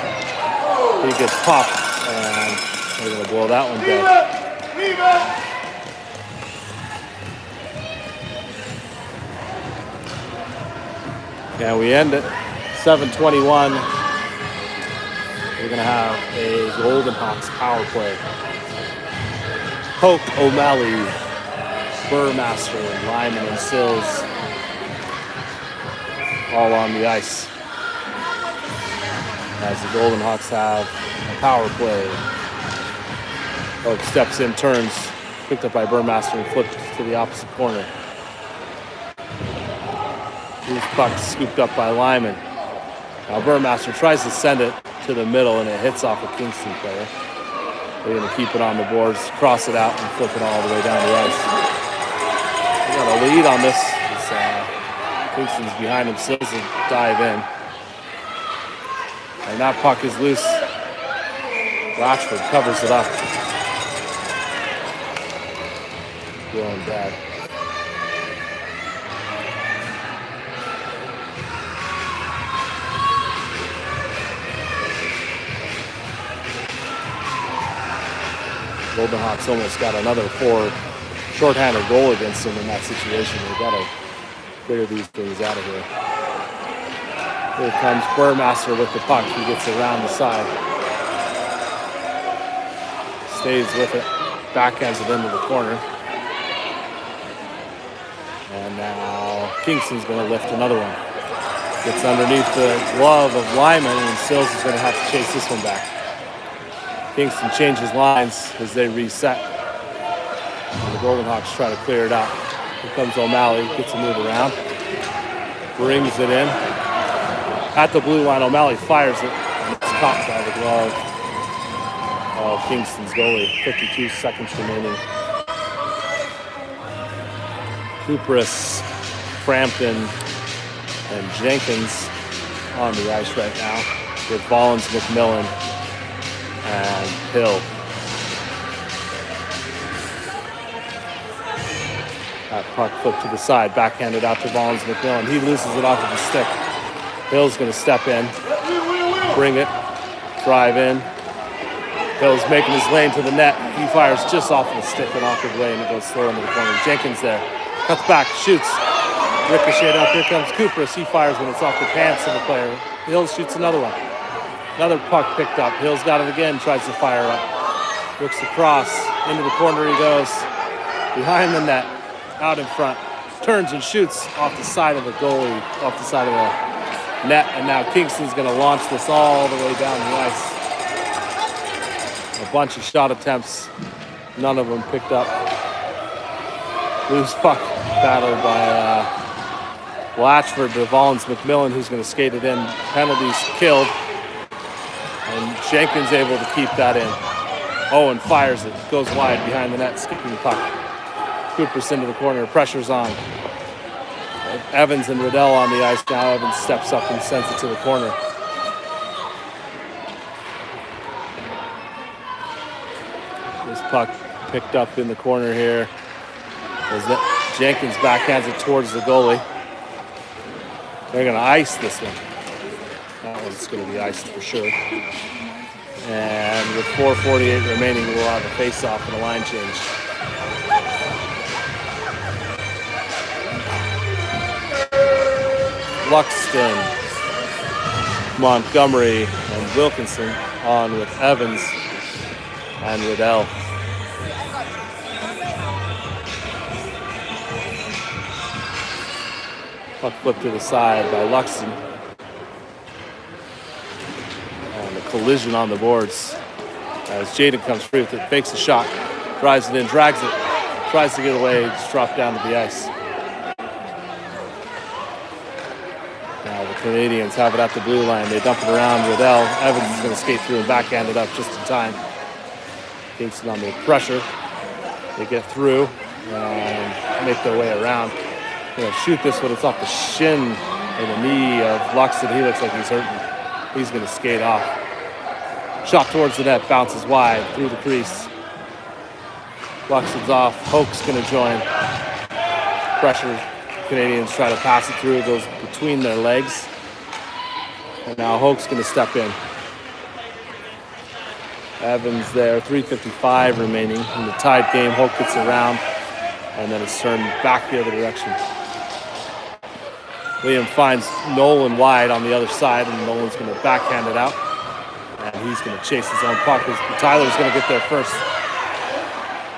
He gets popped, and they're going to blow that one dead. And we end it. 7:21. We're going to have a Golden Hawks power play. Hoke, O'Malley, Burmaster, Lyman, and Sills all on the ice. As the Golden Hawks have a power play. Hoke steps in, turns, picked up by Burmaster and flipped to the opposite corner. Loose puck scooped up by Lyman. Now Burmaster tries to send it to the middle, and it hits off a Kingston player. They're going to keep it on the boards, cross it out, and flip it all the way down the ice. We got a lead on this. Kingston's behind him, Sills will dive in. And that puck is loose. Rochford covers it up. Going bad. Golden Hawks almost got another shorthanded goal against them in that situation. They've got to clear these things out of here. Here comes Burmaster with the puck. He gets around the side. Stays with it. Backhands it into the corner. And now Kingston's going to lift another one. Gets underneath the glove of Lyman, and Sills is going to have to chase this one back. Kingston changes lines as they reset. And the Golden Hawks try to clear it out. Here comes O'Malley, gets a move around. Brings it in. At the blue line, O'Malley fires it, and it's caught by the glove of Kingston's goalie. 52 seconds remaining. Kupris, Frampton, and Jenkins on the ice right now with Volans, McMillan, and Hill. That puck flipped to the side, backhanded out to Volans, McMillan. He loses it off of the stick. Hill's going to step in, bring it, drive in. Hill's making his lane to the net. He fires just off of the stick an awkward way, and it goes slow into the corner. Jenkins there, cuts back, shoots. Ricochet up, here comes Kupris. He fires when it's off the pants of the player. Hill shoots another one. Another puck picked up. Hill's got it again, tries to fire up. Looks across, into the corner he goes. Behind the net, out in front. Turns and shoots off the side of the goalie, off the side of the net. And now Kingston's going to launch this all the way down the ice. A bunch of shot attempts. None of them picked up. Loose puck battled by Blatchford to Volans McMillan, who's going to skate it in. Penalties killed. And Jenkins able to keep that in. Owen fires it. Goes wide behind the net, skipping the puck. Cooper's into the corner. Pressure's on. Evans and Riddell on the ice now. Evans steps up and sends it to the corner. This puck picked up in the corner here. As Jenkins backhands it towards the goalie. They're going to ice this one. That one's going to be iced for sure. And with 4:48 remaining, we'll have a face-off and a line change. Luxton, Montgomery, and Wilkinson on with Evans and Riddell. Puck flipped to the side by Luxton. And a collision on the boards as Jaden comes free with it, fakes a shot, drives it in, drags it, tries to get away, just dropped down to the ice. Now the Canadians have it at the blue line. They dump it around. Riddell. Evans is going to skate through and backhand it up just in time. Kingston under pressure. They get through and make their way around. They're going to shoot this one. It's off the shin or the knee of Luxton. He looks like he's hurting. He's going to skate off. Shot towards the net, bounces wide through the crease. Luxton's off. Hoke's going to join. Pressure. Canadians try to pass it through. It goes between their legs. And now Hoke's going to step in. Evans there, 3:55 remaining in the tied game. Hoke gets around, and then it's turned back the other direction. Liam finds Nolan wide on the other side, and Nolan's going to backhand it out. And he's going to chase his own puck. Tyler's going to get there first.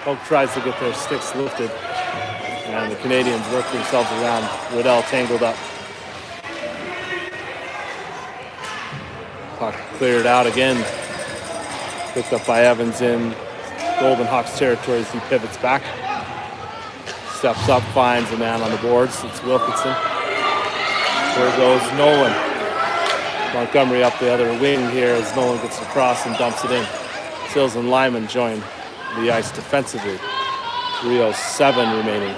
Hoke tries to get their sticks lifted. And the Canadians work themselves around. Riddell tangled up. Puck cleared out again. Picked up by Evans in Golden Hawks territory as he pivots back. Steps up, finds a man on the boards. It's Wilkinson. There goes Nolan. Montgomery up the other wing here as Nolan gets across and dumps it in. Sills and Lyman join the ice defensively. 3:07 remaining.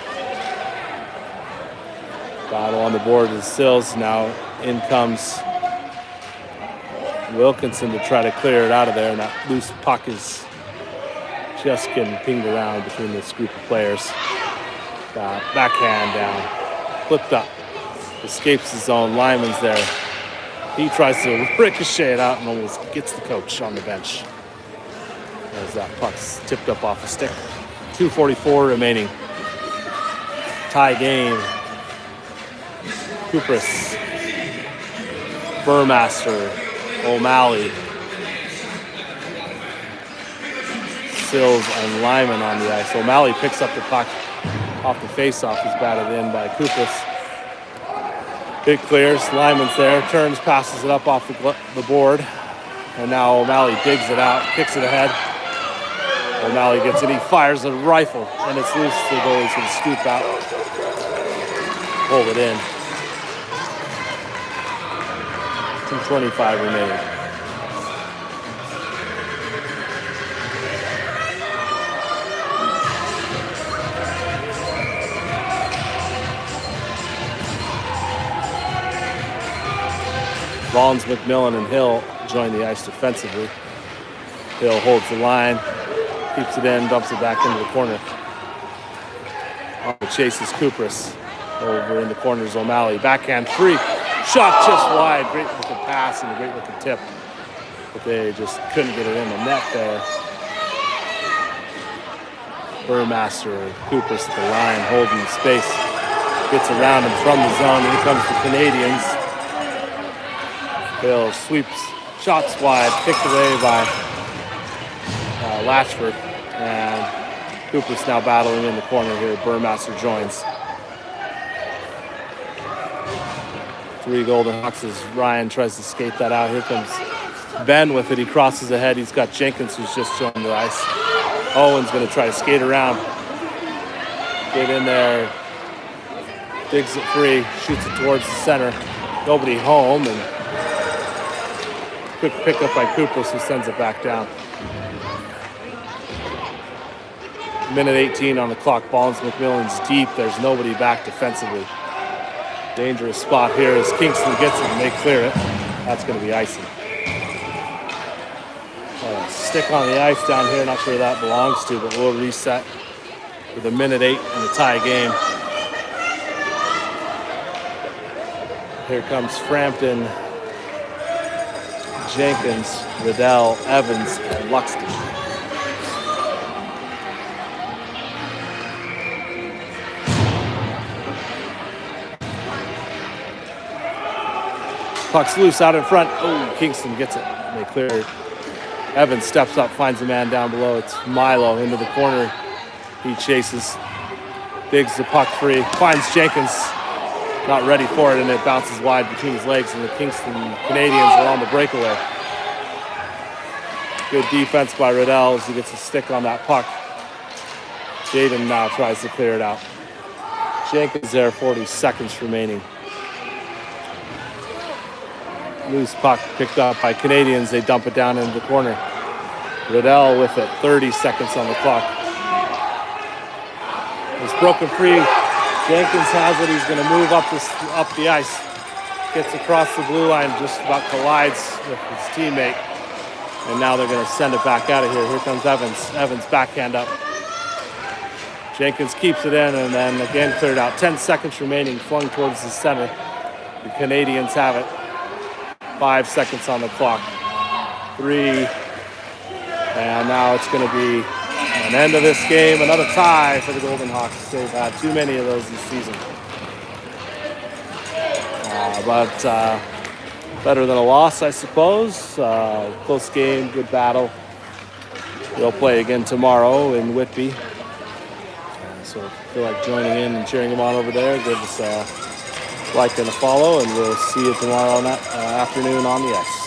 Battle on the board is Sills. Now in comes Wilkinson to try to clear it out of there, and that loose puck is just getting pinged around between this group of players. Backhand down, flipped up, escapes the zone. Lyman's there. He tries to ricochet it out and almost gets the coach on the bench as that puck's tipped up off a stick. 2:44 remaining. Tie game. Kupris, Burmaster, O'Malley, Sills, and Lyman on the ice. O'Malley picks up the puck off the faceoff. He's batted in by Kupris. It clears. Lyman's there. Turns, passes it up off the board. And now O'Malley digs it out, kicks it ahead. O'Malley gets it. He fires a rifle, and it's loose. The goalie's going to scoop out. Hold it in. 2:25 remaining. Volans, McMillan, and Hill join the ice defensively. Hill holds the line, keeps it in, dumps it back into the corner. On the chase is Kupris. Over in the corner is O'Malley. Backhand free. Shot just wide. Great looking pass and a great looking tip. But they just couldn't get it in the net there. Burmaster, Kupris at the line, holding space. Gets around him from the zone. Here comes the Canadians. Hill sweeps Shots wide, kicked away by Latchford. And Cooper's now battling in the corner here. Burmaster joins. 3 Golden Hawks as Ryan tries to skate that out. Here comes Ben with it. He crosses ahead. He's got Jenkins who's just joined the ice. Owen's going to try to skate around. Get in there. Digs it free. Shoots it towards the center. Nobody home. And quick pickup by Cooper, who sends it back down. Minute 18 on the clock. Ballins McMillan's deep. There's nobody back defensively. Dangerous spot here as Kingston gets it and they clear it. That's going to be icing. Stick on the ice down here. Not sure where that belongs to, but we'll reset with a minute 8 in the tie game. Here comes Frampton, Jenkins, Riddell, Evans, and Luxton. Puck's loose out in front. Oh, Kingston gets it. They clear it. Evans steps up, finds a man down below. It's Milo into the corner. He chases, digs the puck free, finds Jenkins. Not ready for it, and it bounces wide between his legs, and the Kingston Canadians are on the breakaway. Good defense by Riddell as he gets a stick on that puck. Jaden now tries to clear it out. Jenkins there, 40 seconds remaining. Loose puck picked up by Canadians. They dump it down into the corner. Riddell with it, 30 seconds on the clock. It's broken free. Jenkins has it. He's going to move up the ice. Gets across the blue line, just about collides with his teammate. And now they're going to send it back out of here. Here comes Evans. Evans backhand up. Jenkins keeps it in and then again cleared out. 10 seconds remaining, flung towards the center. The Canadians have it. 5 seconds on the clock. 3. And now it's going to be an end of this game. Another tie for the Golden Hawks. They've had too many of those this season. But better than a loss, I suppose. Close game, good battle. They'll play again tomorrow in Whitby. So if you feel like joining in and cheering them on over there, give us a like and a follow, and we'll see you tomorrow afternoon on the ice.